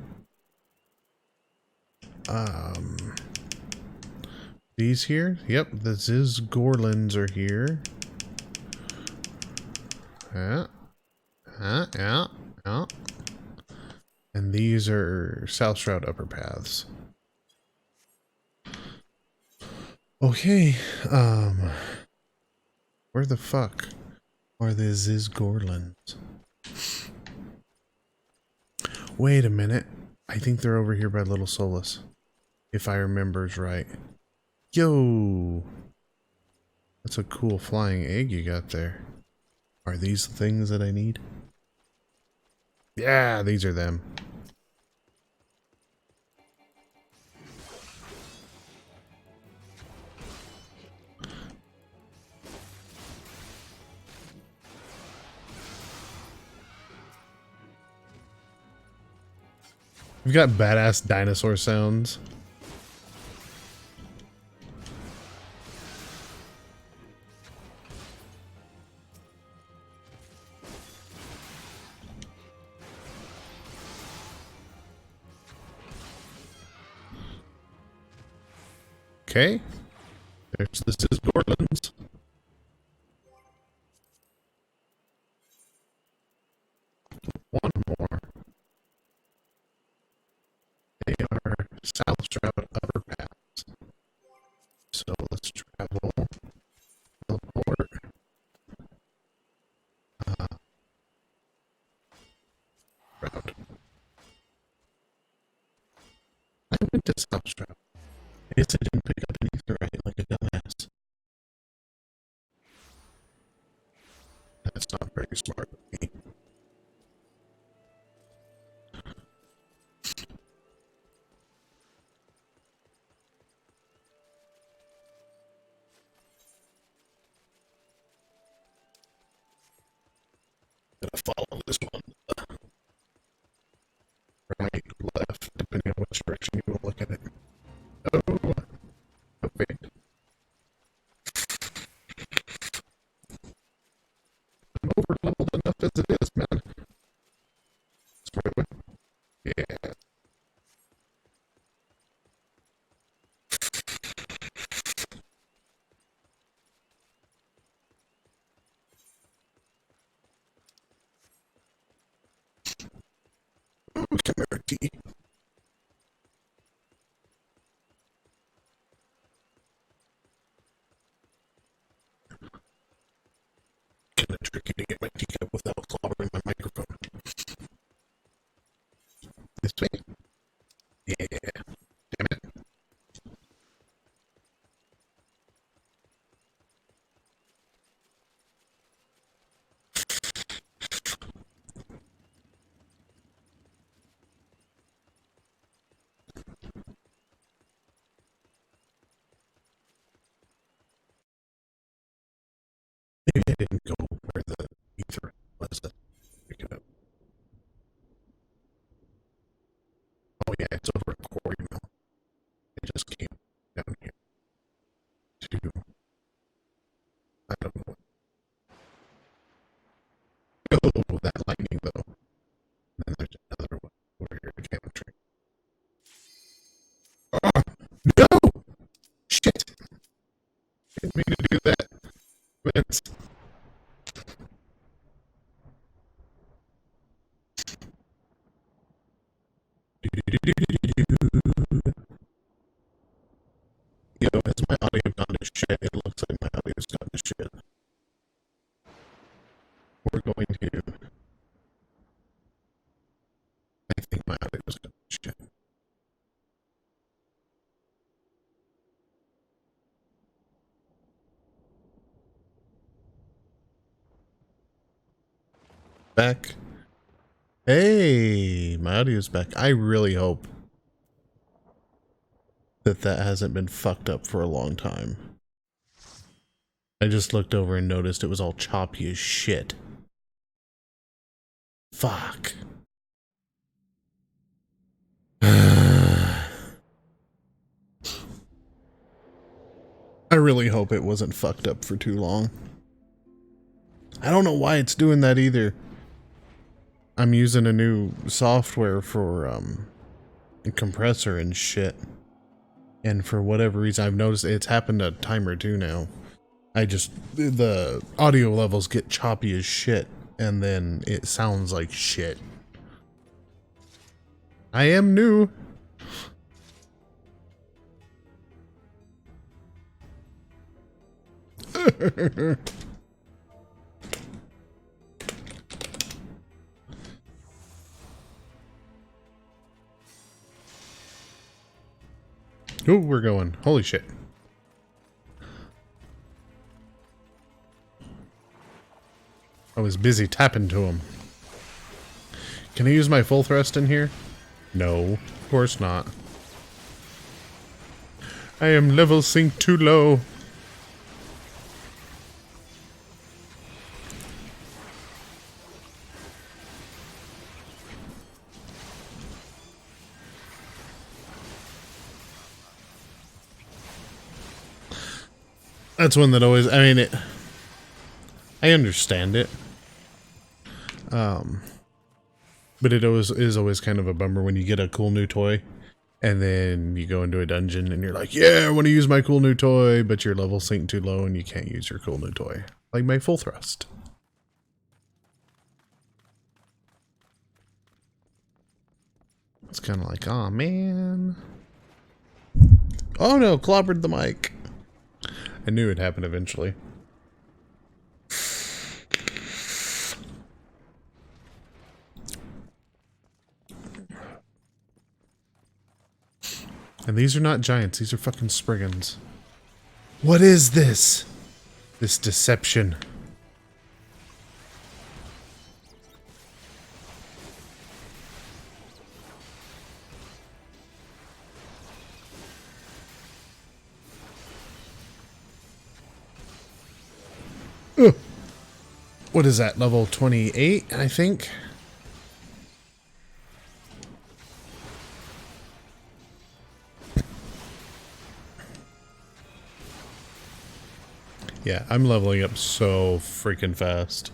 Speaker 1: These here? Yep, the Zizgorlins are here. Yeah. Yeah. And these are South Shroud upper paths. Okay, where the fuck are the Zizgorlins? Wait a minute. I think they're over here by Little Solus, if I remembers right. Yo! That's a cool flying egg you got there. Are these the things that I need? Yeah, these are them. We've got badass dinosaur sounds. Okay. There's the Zizgorlins. One more. They are South Shroud upper paths. So let's travel. Teleport. Shroud. I went to South Shroud. I guess I didn't pick up any right like a dumbass. That's not very smart of me. Gonna follow this one. Right, left, depending on which direction you will look at it. Oh, wait. I'm over leveled enough as it is, man. Sorry, yeah. Oh, come here, T. Kinda tricky to get my teacup without clobbering my microphone. This way? Yeah. Damn it. Maybe I didn't go where the ether was. Pick it up. Oh yeah, it's over at Quarry Mill. I just came down here to, I don't know. Oh, that lightning though. And then there's another one where you're geometry. Oh, no! Shit! Didn't mean to do that. Vince. Yo, has my audio gone to shit? It looks like my audio's gone to shit. we're going to. I think my audio was going to shit. Back. Hey, my audio's back. I really hope that hasn't been fucked up for a long time. I just looked over and noticed it was all choppy as shit. Fuck. I really hope it wasn't fucked up for too long. I don't know why it's doing that either. I'm using a new software for a compressor and shit. And for whatever reason, I've noticed it's happened a time or two now. The audio levels get choppy as shit, and then it sounds like shit. I am new. Oh, we're going. Holy shit. I was busy tapping to him. Can I use my full thrust in here? No, of course not. I am level synced too low. That's one that always, I mean, I understand it. But it is always kind of a bummer when you get a cool new toy and then you go into a dungeon and you're like, yeah, I want to use my cool new toy, but your level synced too low and you can't use your cool new toy. Like my full thrust. It's kind of like, oh man. Oh no, clobbered the mic. I knew it'd happen eventually. And these are not giants, these are fucking Spriggans. What is this? This deception. Ugh. What is that, level 28, I think? Yeah, I'm leveling up so freaking fast.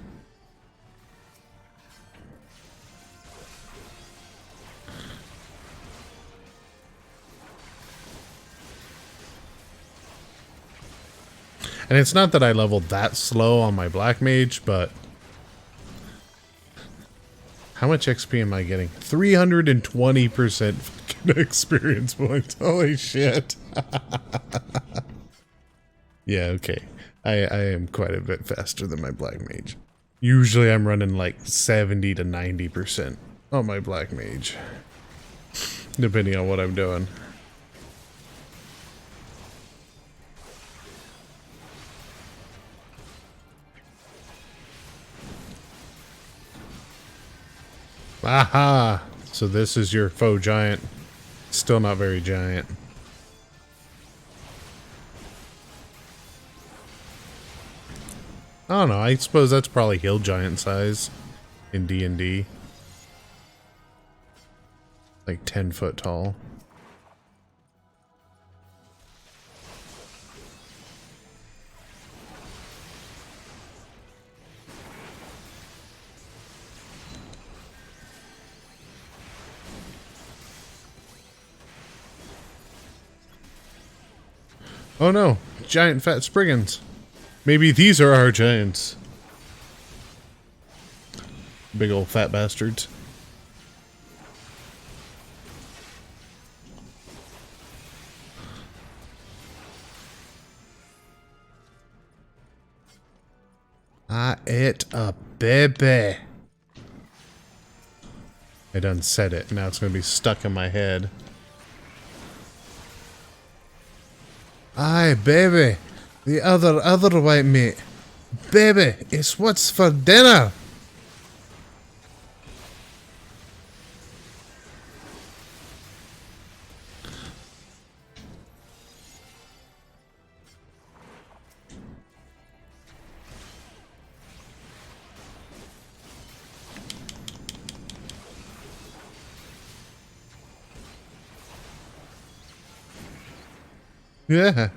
Speaker 1: And it's not that I leveled that slow on my Black Mage, but how much XP am I getting? 320% fucking experience points. Holy shit. Yeah, okay. I am quite a bit faster than my Black Mage. Usually I'm running like 70 to 90% on my Black Mage, depending on what I'm doing. Aha! So this is your faux giant. Still not very giant. I don't know, I suppose that's probably hill giant size in D&D. Like 10 foot tall. Oh no, giant fat Spriggans. Maybe these are our giants. Big old fat bastards. I ate up. baby. I done said it. Now it's going to be stuck in my head. Aye, baby. The other white meat. Baby, it's what's for dinner. Yeah.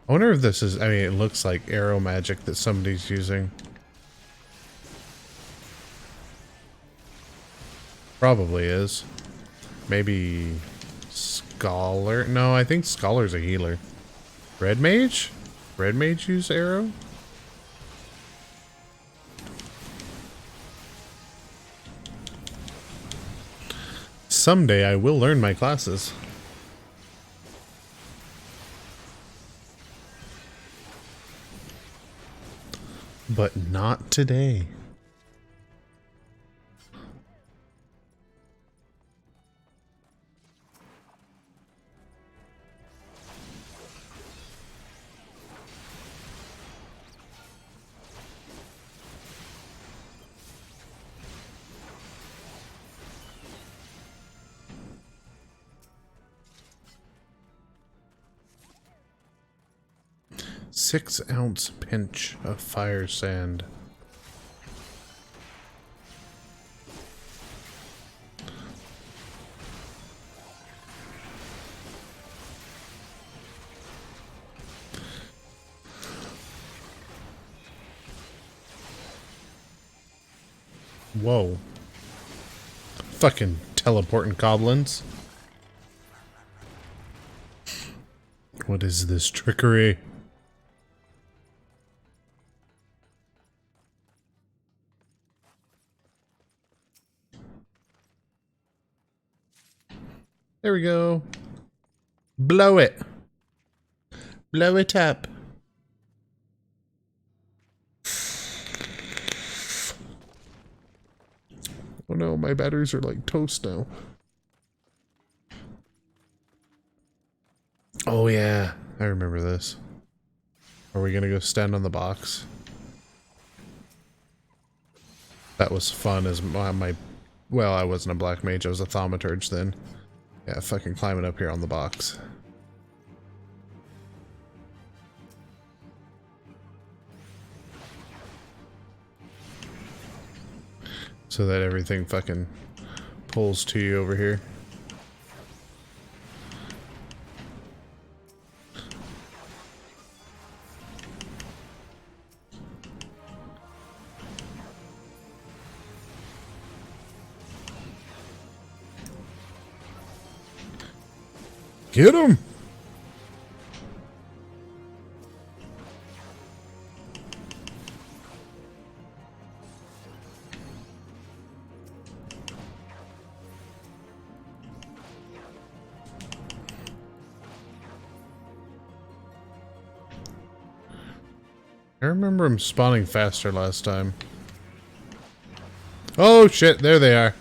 Speaker 1: I wonder if this is, I mean, it looks like arrow magic that somebody's using. Probably is. Maybe Scholar? No, I think Scholar's a healer. Red Mage? Red Mage use arrow? Someday I will learn my classes. But not today. Six-ounce pinch of fire sand. Whoa. Fucking teleporting goblins. What is this trickery? There we go. Blow it. Blow it up. Oh no, my batteries are like toast now. Oh yeah, I remember this. Are we gonna go stand on the box? That was fun as my well, I wasn't a black mage, I was a thaumaturge then. Yeah, fucking climbing up here on the box. So that everything fucking pulls to you over here. Get him! I remember him spawning faster last time. Oh shit, there they are.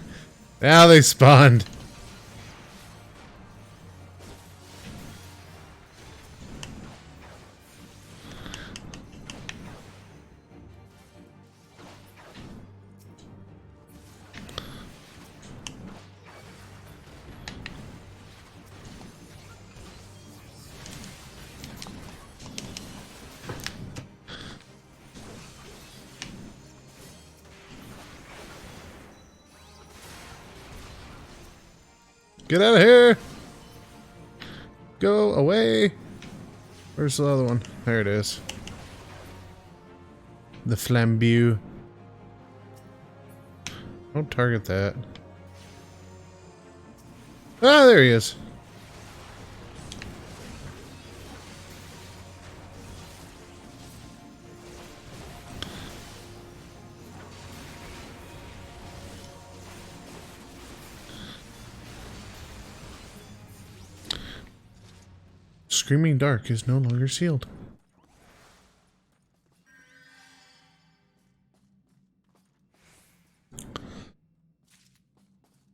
Speaker 1: Now they spawned. Get out of here! Go away! Where's the other one? There it is. The flambeau. Don't target that. Ah, there he is. Screaming Dark is no longer sealed.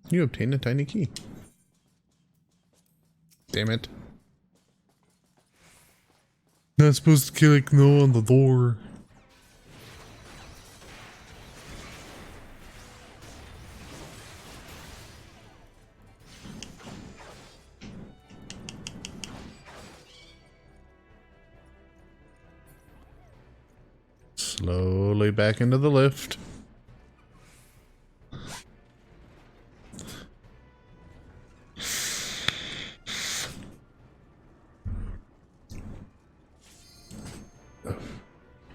Speaker 1: You obtain a tiny key. Damn it. Not supposed to click no on the door. Slowly back into the lift.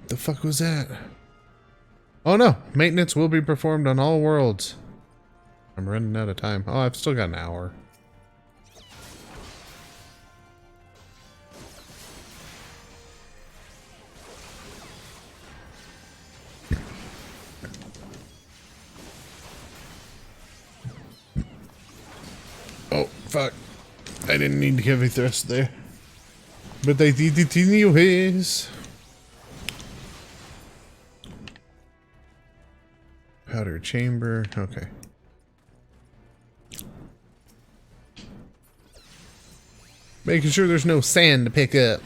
Speaker 1: The fuck was that? Oh no! Maintenance will be performed on all worlds. I'm running out of time. Oh, I've still got an hour. Oh, fuck. I didn't need to heavy thrust there. But I did it anyways. Powder chamber. Okay. Making sure there's no sand to pick up.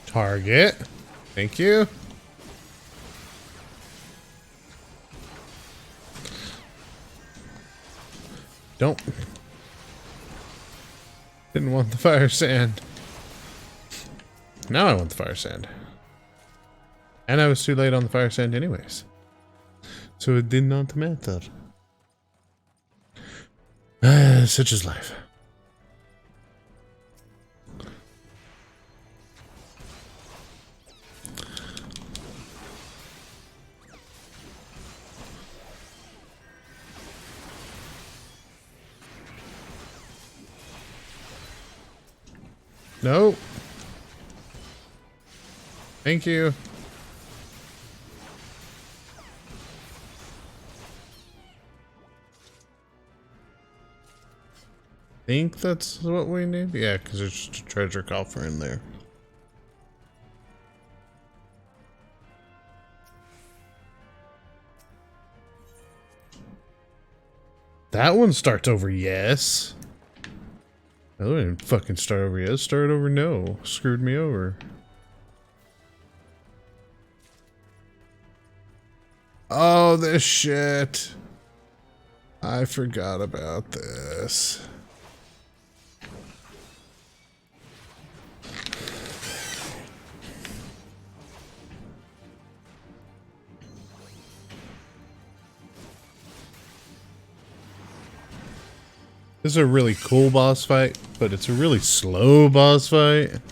Speaker 1: Target. Thank you. Don't. Didn't want the fire sand. Now I want the fire sand. And I was too late on the fire sand anyways. So it did not matter. Such is life. No. Thank you. Think that's what we need? Yeah, because there's just a treasure coffer in there. That one starts over yes. I didn't fucking start over yes. Start over no. Screwed me over. Oh, this shit. I forgot about this. This is a really cool boss fight, but it's a really slow boss fight.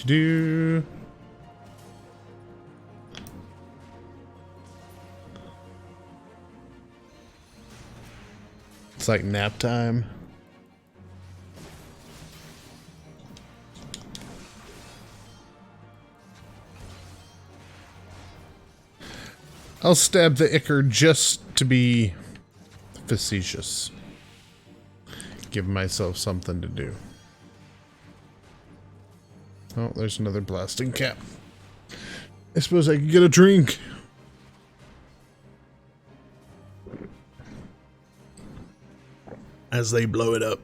Speaker 1: Do. It's like nap time. I'll stab the ichor just to be facetious. Give myself something to do. Oh, there's another blasting cap. I suppose I could get a drink. As they blow it up.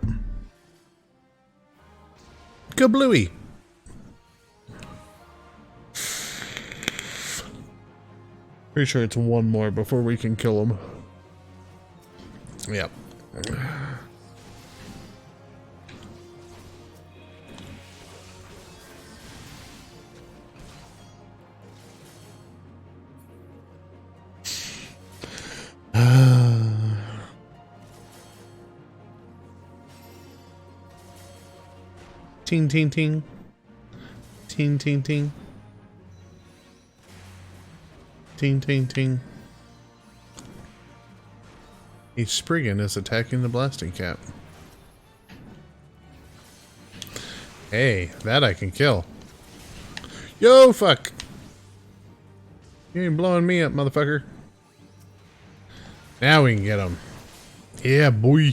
Speaker 1: Kablooey! Pretty sure it's one more before we can kill him. Yep. Ting, ting, ting. Ting, ting, ting. Ting, ting, ting. A Spriggan is attacking the blasting cap. Hey, that I can kill. Yo, fuck! You ain't blowing me up, motherfucker. Now we can get him. Yeah, boy.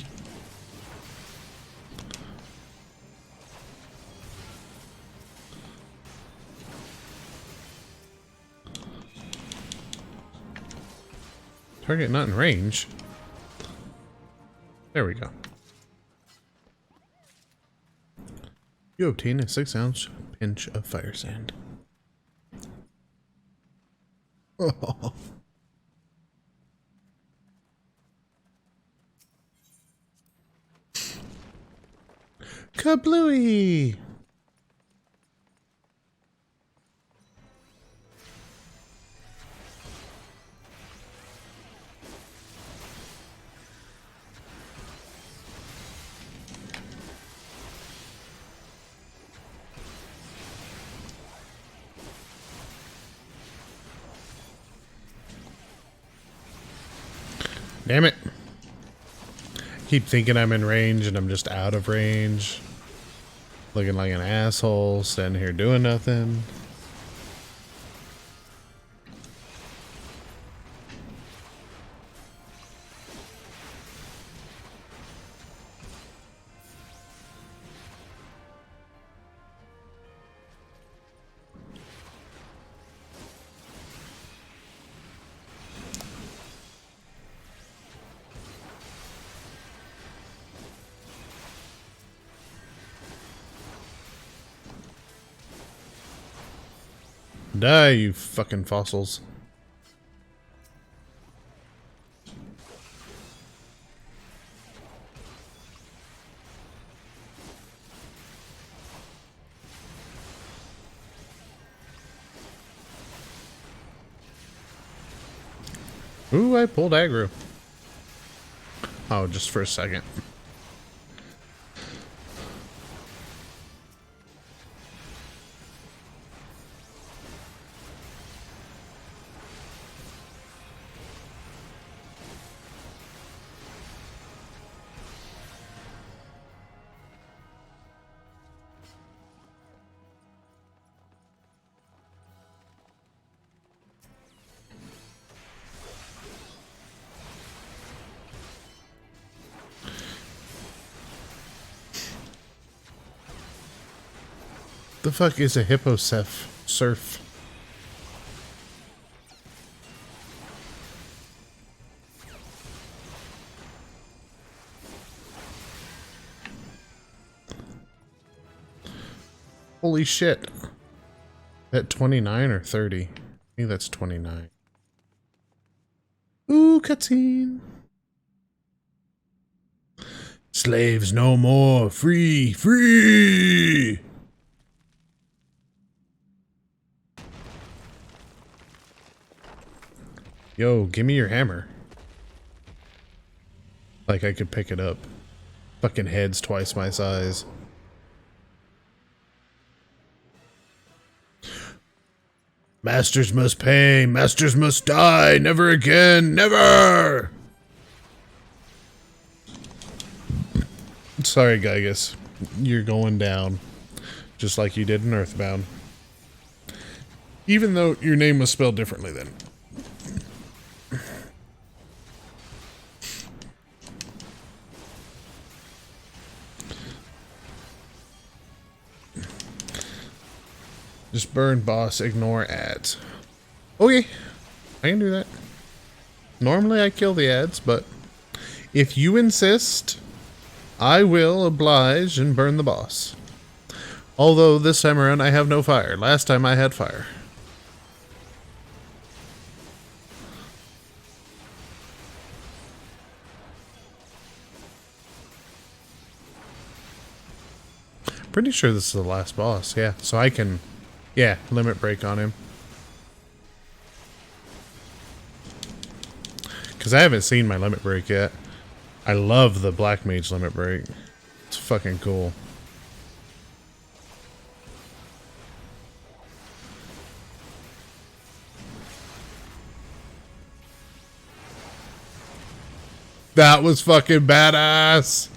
Speaker 1: Target not in range. There we go. You obtain a 6-ounce pinch of fire sand. Oh. Kablooey! Damn it. Keep thinking I'm in range and I'm just out of range. Looking like an asshole, standing here doing nothing. Die, you fucking fossils. Ooh, I pulled aggro. Oh, just for a second. The fuck is a hipposeph surf? Holy shit. At 29 or 30? I think that's 29. Ooh, cutscene. Slaves no more. Free, free. Yo, give me your hammer. Like I could pick it up. Fucking head's twice my size. Masters must pay. Masters must die. Never again. Never! Sorry, Gygus. You're going down. Just like you did in Earthbound. Even though your name was spelled differently then. Just burn boss, ignore ads. Okay, I can do that. Normally I kill the ads, but if you insist, I will oblige and burn the boss. Although this time around I have no fire. Last time I had fire. Pretty sure this is the last boss, yeah. So I can... yeah, limit break on him. Because I haven't seen my limit break yet. I love the Black Mage limit break. It's fucking cool. That was fucking badass.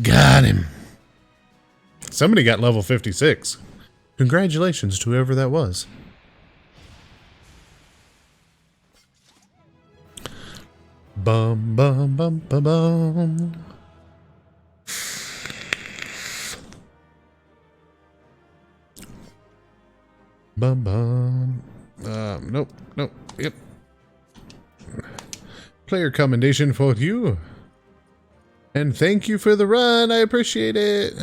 Speaker 1: Got him. Somebody got level 56. Congratulations to whoever that was. Bum bum bum bum bum. Bum bum. Nope, nope, yep. Player commendation for you. And thank you for the run, I appreciate it.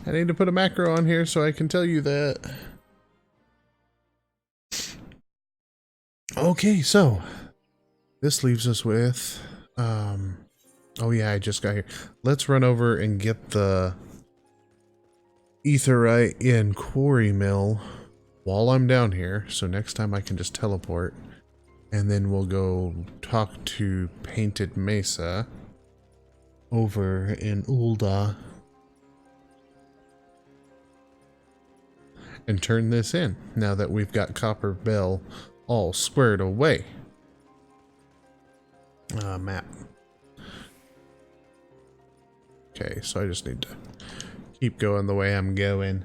Speaker 1: I need to put a macro on here so I can tell you that. Okay, so this leaves us with, oh yeah, I just got here. Let's run over and get the etherite in Quarry Mill while I'm down here. So next time I can just teleport. And then we'll go talk to Painted Mesa over in Ulda. And turn this in now that we've got Copper Bell all squared away. Map. Okay, so I just need to keep going the way I'm going.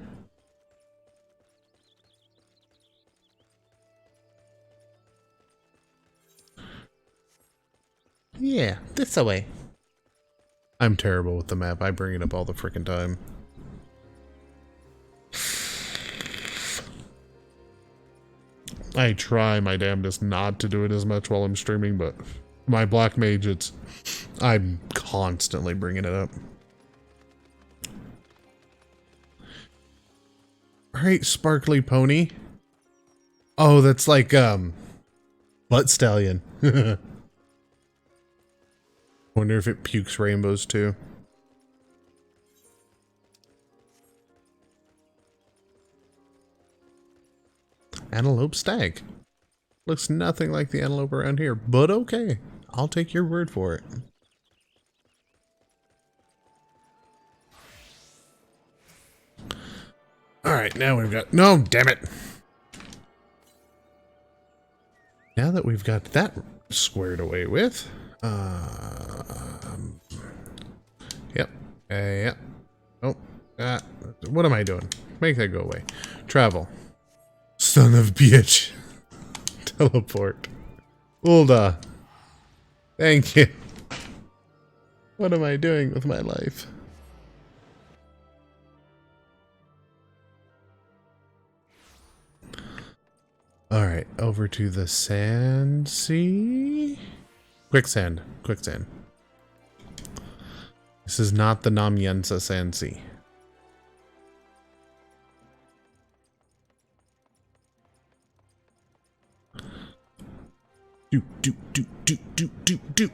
Speaker 1: Yeah, this way. I'm terrible with the map. I bring it up all the freaking time. I try my damnedest not to do it as much while I'm streaming, but my black mage, I'm constantly bringing it up. Alright, sparkly pony. Oh, that's like, butt stallion. Wonder if it pukes rainbows too. Antelope stag. Looks nothing like the antelope around here, but okay. I'll take your word for it. Alright, now we've got... No, damn it! Now that we've got that squared away with... Yep. Yep. Oh. What am I doing? Make that go away. Travel. Son of bitch. Teleport. Ulda. Thank you. What am I doing with my life? Alright, over to the sand sea. Quicksand. Quicksand. This is not the Namyensa Sand Sea. Do, do, do, do, do, do, do.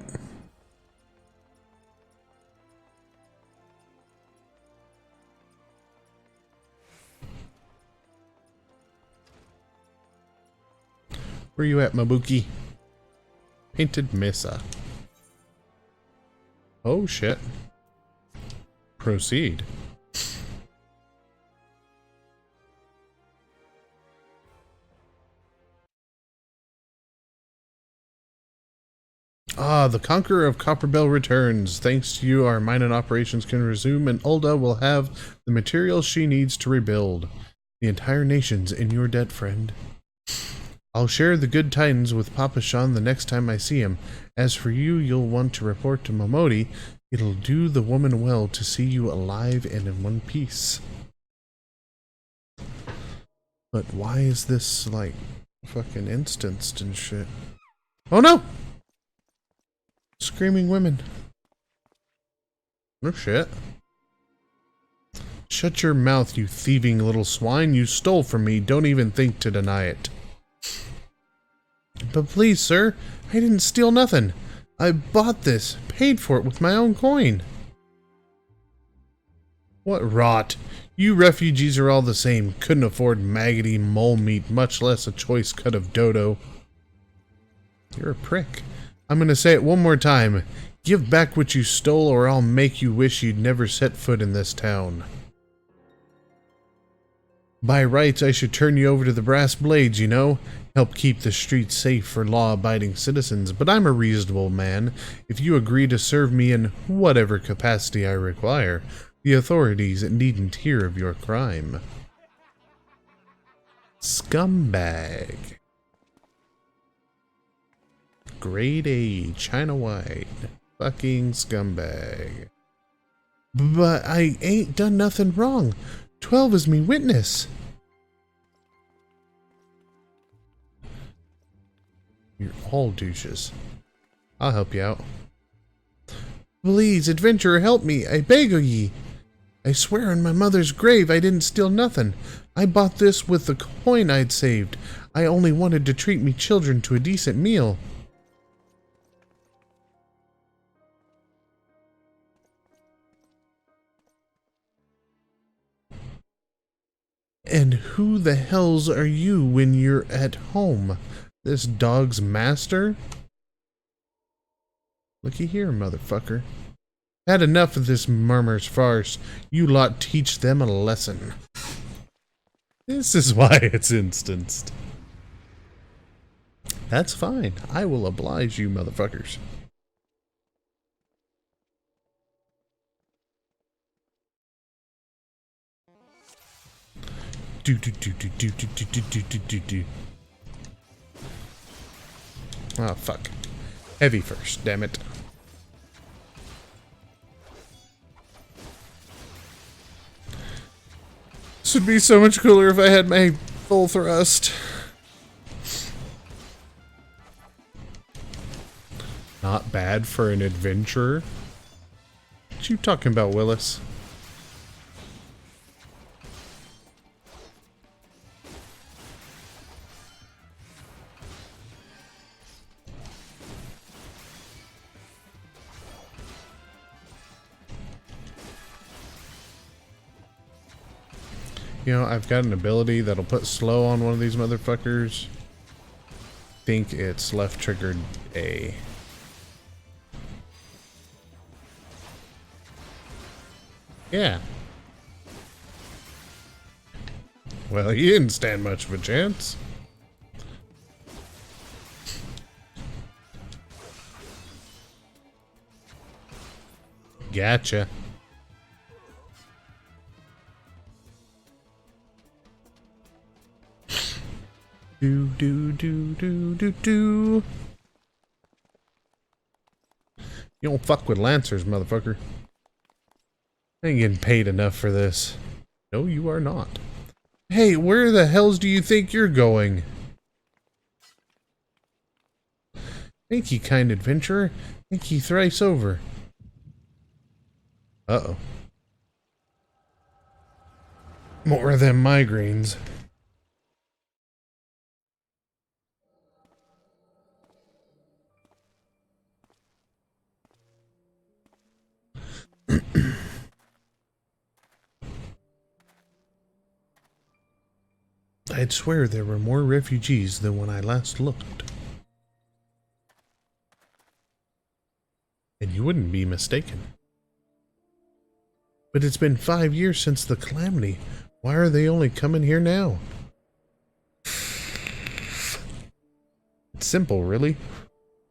Speaker 1: Where you at, Mabuki? Painted Mesa. Oh, shit. Proceed. Ah, the Conqueror of Copperbell returns. Thanks to you, our mining operations can resume, and Ulda will have the materials she needs to rebuild. The entire nation's in your debt, friend. I'll share the good tidings with Papa Shan the next time I see him. As for you, you'll want to report to Momodi. It'll do the woman well to see you alive and in one piece. But why is this, like, fucking instanced and shit? Oh no! Screaming women. No shit. Shut your mouth, you thieving little swine. You stole from me. Don't even think to deny it. But please, sir, I didn't steal nothing. I bought this, paid for it with my own coin. What rot. You refugees are all the same. Couldn't afford maggoty mole meat, much less a choice cut of dodo. You're a prick. I'm gonna say it one more time. Give back what you stole, or I'll make you wish you'd never set foot in this town. By rights, I should turn you over to the brass blades, you know? Help keep the streets safe for law-abiding citizens, but I'm a reasonable man. If you agree to serve me in whatever capacity I require, the authorities needn't hear of your crime. Scumbag. Grade A, China White. Fucking scumbag. But I ain't done nothing wrong. 12 is me witness. You're all douches. I'll help you out. Please, adventurer, help me. I beg of ye. I swear on my mother's grave I didn't steal nothing. I bought this with the coin I'd saved. I only wanted to treat me children to a decent meal. And who the hells are you when you're at home? This dog's master? Looky here, motherfucker. Had enough of this murmur's farce. You lot teach them a lesson. This is why it's instanced. That's fine. I will oblige you, motherfuckers. Oh, fuck. Heavy first, damn it. This would be so much cooler if I had my full thrust. Not bad for an adventurer. What you talking about, Willis? You know, I've got an ability that'll put slow on one of these motherfuckers. I think it's left triggered A. Yeah. Well, you didn't stand much of a chance. Gotcha. Do. You don't fuck with Lancers, motherfucker. I ain't getting paid enough for this. No, you are not. Hey, where the hells do you think you're going? Thank ye, kind adventurer. Thank ye thrice over. Uh-oh. More of them migraines. I'd swear there were more refugees than when I last looked. And you wouldn't be mistaken. But it's been 5 years since the calamity. Why are they only coming here now? It's simple, really.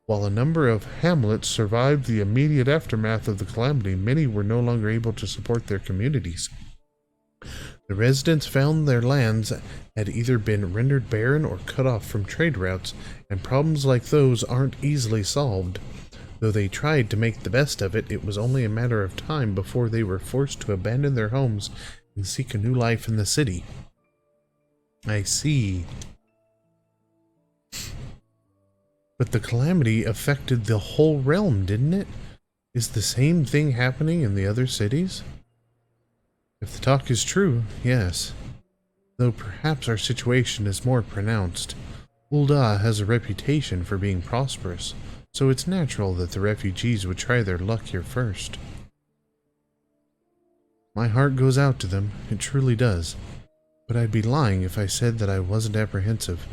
Speaker 1: While a number of hamlets survived the immediate aftermath of the calamity, many were no longer able to support their communities. The residents found their lands had either been rendered barren or cut off from trade routes, and problems like those aren't easily solved. Though they tried to make the best of it, it was only a matter of time before they were forced to abandon their homes and seek a new life in the city. I see. But the calamity affected the whole realm, didn't it? Is the same thing happening in the other cities? If the talk is true, yes. Though perhaps our situation is more pronounced. Ul'dah has a reputation for being prosperous, so it's natural that the refugees would try their luck here first. My heart goes out to them, it truly does. But I'd be lying if I said that I wasn't apprehensive.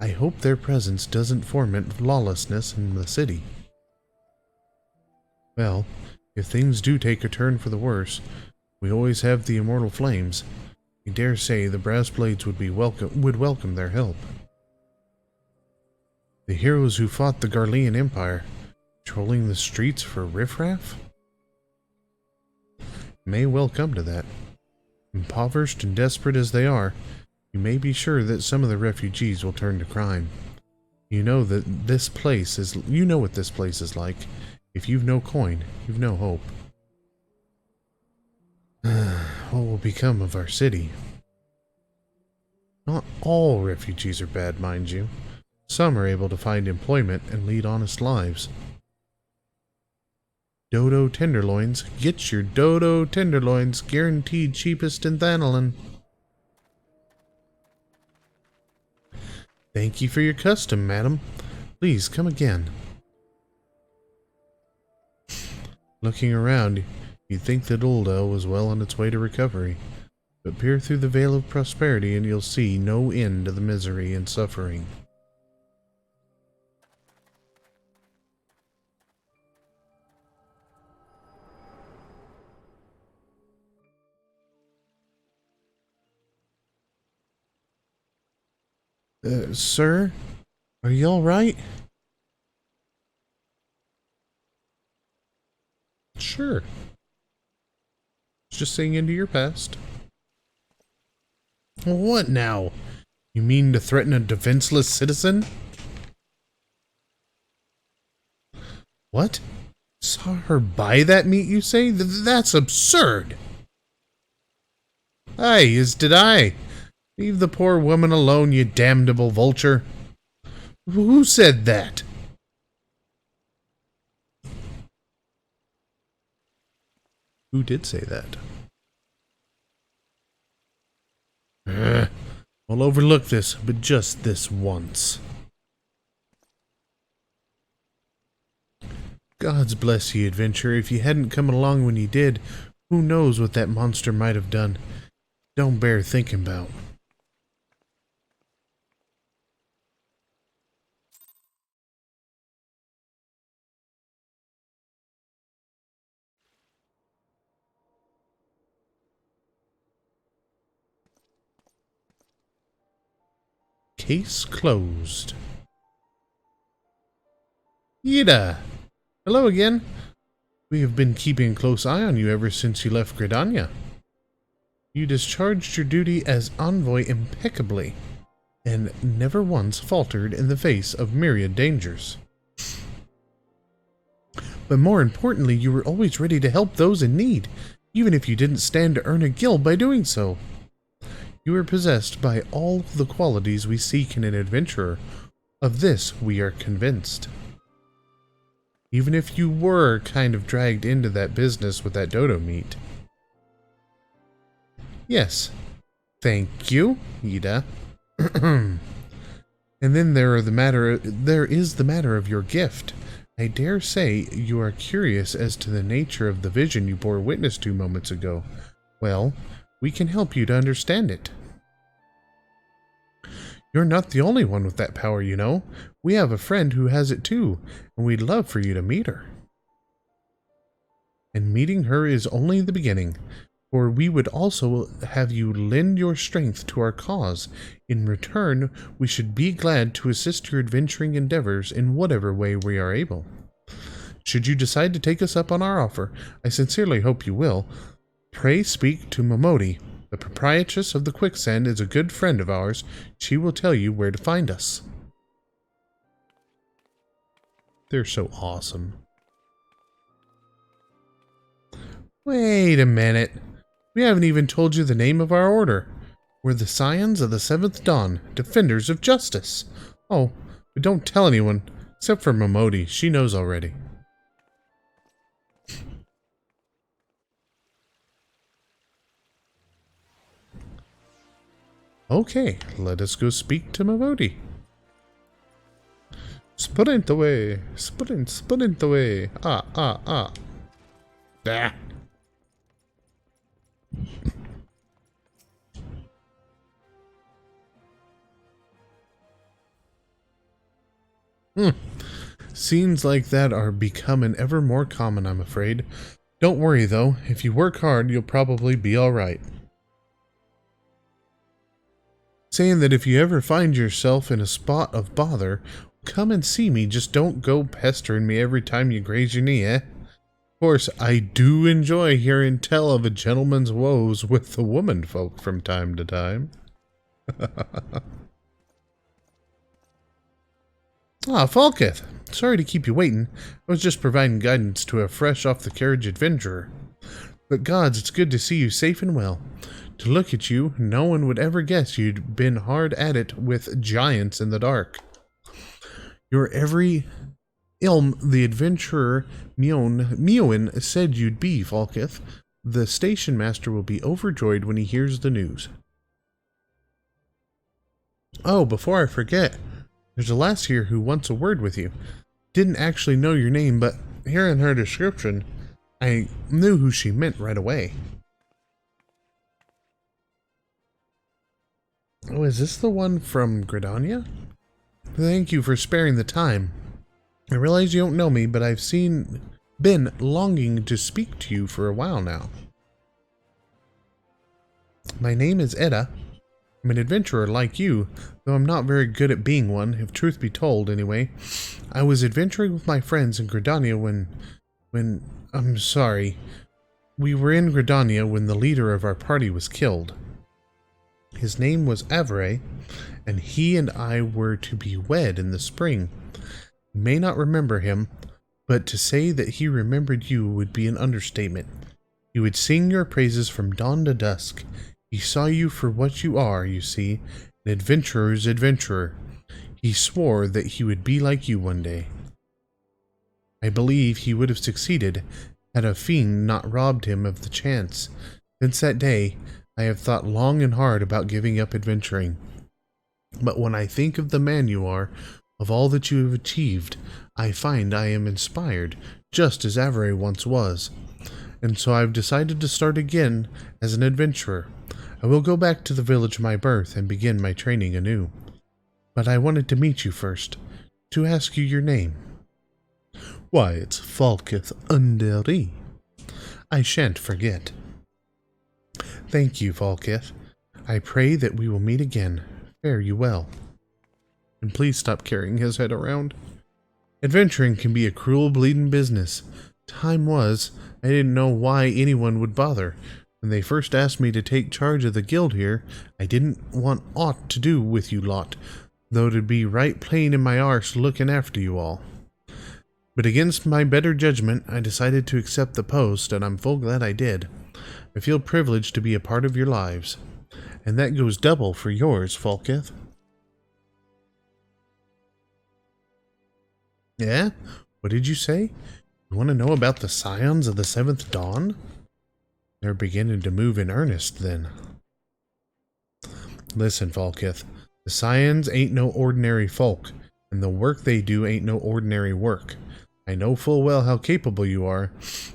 Speaker 1: I hope their presence doesn't foment lawlessness in the city. Well, if things do take a turn for the worse, we always have the immortal flames. I dare say the brass blades would welcome their help. The heroes who fought the Garlean Empire, trolling the streets for riffraff? May well come to that. Impoverished and desperate as they are, you may be sure that some of the refugees will turn to crime. You know what this place is like. If you've no coin, you've no hope. What will become of our city? Not all refugees are bad, mind you. Some are able to find employment and lead honest lives. Dodo tenderloins. Get your Dodo tenderloins, guaranteed cheapest in Thanalin. Thank you for your custom, madam. Please come again. Looking around, you'd think that Uldel was well on its way to recovery. But peer through the veil of prosperity and you'll see no end to the misery and suffering. Sir? Are you alright? Sure. Just saying into your past. What now? You mean to threaten a defenseless citizen? What? Saw her buy that meat, you say? That's absurd! Aye, as did I. Leave the poor woman alone, you damnable vulture. Who said that? Who did say that? I'll overlook this, but just this once. God's bless ye, adventurer. If you hadn't come along when you did, who knows what that monster might have done. Don't bear thinking about. Case closed. Yida! Hello again. We have been keeping a close eye on you ever since you left Gridania. You discharged your duty as envoy impeccably, and never once faltered in the face of myriad dangers. But more importantly, you were always ready to help those in need, even if you didn't stand to earn a guild by doing so. You are possessed by all the qualities we seek in an adventurer. Of this we are convinced. Even if you were kind of dragged into that business with that dodo meat. Yes. Thank you, Ida. And then there is the matter of your gift. I dare say you are curious as to the nature of the vision you bore witness to moments ago. Well, we can help you to understand it. You're not the only one with that power, you know. We have a friend who has it too, and we'd love for you to meet her. And meeting her is only the beginning, for we would also have you lend your strength to our cause. In return, we should be glad to assist your adventuring endeavors in whatever way we are able. Should you decide to take us up on our offer, I sincerely hope you will. Pray speak to Momodi. The proprietress of the Quicksand is a good friend of ours. She will tell you where to find us. They're so awesome. Wait a minute. We haven't even told you the name of our order. We're the Scions of the Seventh Dawn, Defenders of Justice. Oh, but don't tell anyone, except for Momodi. She knows already. Okay, let us go speak to Momodi. Sprint away! Sprint away! Ah! Ah! Scenes like that are becoming ever more common, I'm afraid. Don't worry, though. If you work hard, you'll probably be alright. Saying that if you ever find yourself in a spot of bother, come and see me. Just don't go pestering me every time you graze your knee, eh? Of course, I do enjoy hearing tell of a gentleman's woes with the woman folk from time to time. Ah, Falketh. Sorry to keep you waiting. I was just providing guidance to a fresh off the carriage adventurer. But gods, it's good to see you safe and well. To look at you, no one would ever guess you'd been hard at it with giants in the dark. Your every ilm the adventurer Mewin said you'd be, Falketh. The station master will be overjoyed when he hears the news. Oh, before I forget, there's a lass here who wants a word with you. Didn't actually know your name, but hearing her description, I knew who she meant right away. Oh, is this the one from Gridania? Thank you for sparing the time. I realize you don't know me, but I've been longing to speak to you for a while now. My name is Edda. I'm an adventurer like you, though I'm not very good at being one, if truth be told, anyway. I was adventuring with my friends in Gridania when I'm sorry. We were in Gridania when the leader of our party was killed. His name was Avray, and he and I were to be wed in the spring. You may not remember him, but to say that he remembered you would be an understatement. He would sing your praises from dawn to dusk. He saw you for what you are, you see, an adventurer's adventurer. He swore that he would be like you one day. I believe he would have succeeded had a fiend not robbed him of the chance. Since that day, I have thought long and hard about giving up adventuring. But when I think of the man you are, of all that you have achieved, I find I am inspired, just as Avray once was. And so I've decided to start again as an adventurer. I will go back to the village of my birth and begin my training anew. But I wanted to meet you first, to ask you your name. Why, it's Falketh Underi. I shan't forget. Thank you, Falketh. I pray that we will meet again. Fare you well. And please stop carrying his head around. Adventuring can be a cruel bleeding business. Time was, I didn't know why anyone would bother. When they first asked me to take charge of the guild here, I didn't want aught to do with you lot, though to be right plain in my arse looking after you all. But against my better judgment, I decided to accept the post, and I'm full glad I did. I feel privileged to be a part of your lives. And that goes double for yours, Falketh. Yeah? What did you say? You want to know about the scions of the Seventh Dawn? They're beginning to move in earnest, then. Listen, Falketh. The scions ain't no ordinary folk, and the work they do ain't no ordinary work. I know full well how capable you are,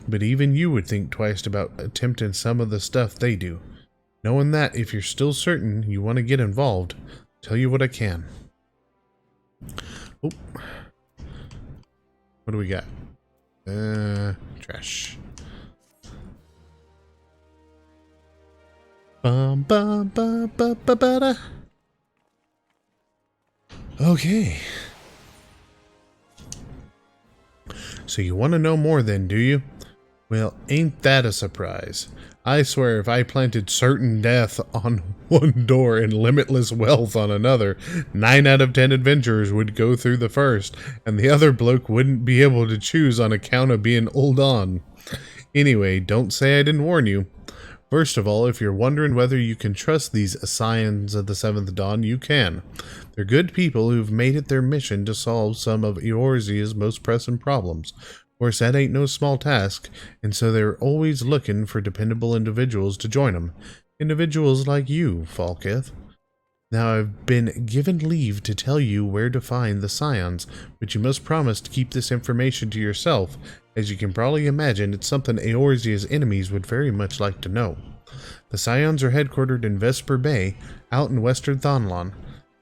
Speaker 1: but even you would think twice about attempting some of the stuff they do. Knowing that, if you're still certain you want to get involved, I'll tell you what I can. Oh. What do we got? Trash. Bum bum bum bum ba ba da. Okay. So you want to know more then, do you? Well, ain't that a surprise? I swear if I planted certain death on one door and limitless wealth on another, 9 out of 10 adventurers would go through the first, and the other bloke wouldn't be able to choose on account of being old on. Anyway, don't say I didn't warn you. First of all, if you're wondering whether you can trust these scions of the Seventh Dawn, you can. They're good people who've made it their mission to solve some of Eorzea's most pressing problems. Of course, that ain't no small task, and so they're always looking for dependable individuals to join them. Individuals like you, Falketh. Now, I've been given leave to tell you where to find the scions, but you must promise to keep this information to yourself. As you can probably imagine, it's something Eorzea's enemies would very much like to know. The scions are headquartered in Vesper Bay, out in western Thonlon.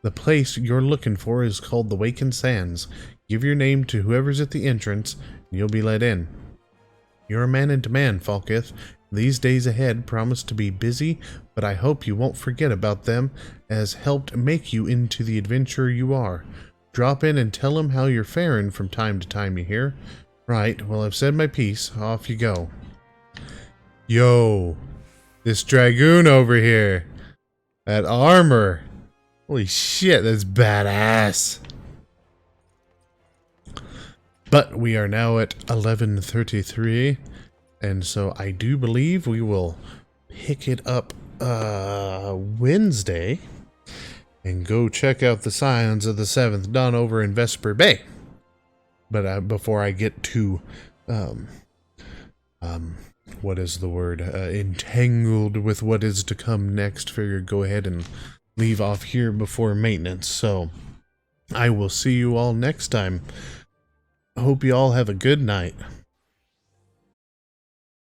Speaker 1: The place you're looking for is called the Wakened Sands. Give your name to whoever's at the entrance, and you'll be let in. You're a man in demand, Falkith. These days ahead promise to be busy, but I hope you won't forget about them, as helped make you into the adventurer you are. Drop in and tell them how you're faring from time to time, you hear? Right, well, I've said my piece. Off you go. Yo, this Dragoon over here. That armor. Holy shit, that's badass. But we are now at 11:33, and so I do believe we will pick it up Wednesday and go check out the signs of the Seventh Dawn over in Vesper Bay. But before I get too what is the word, entangled with what is to come next, figured go ahead and leave off here before maintenance. So I will see you all next time. I hope you all have a good night.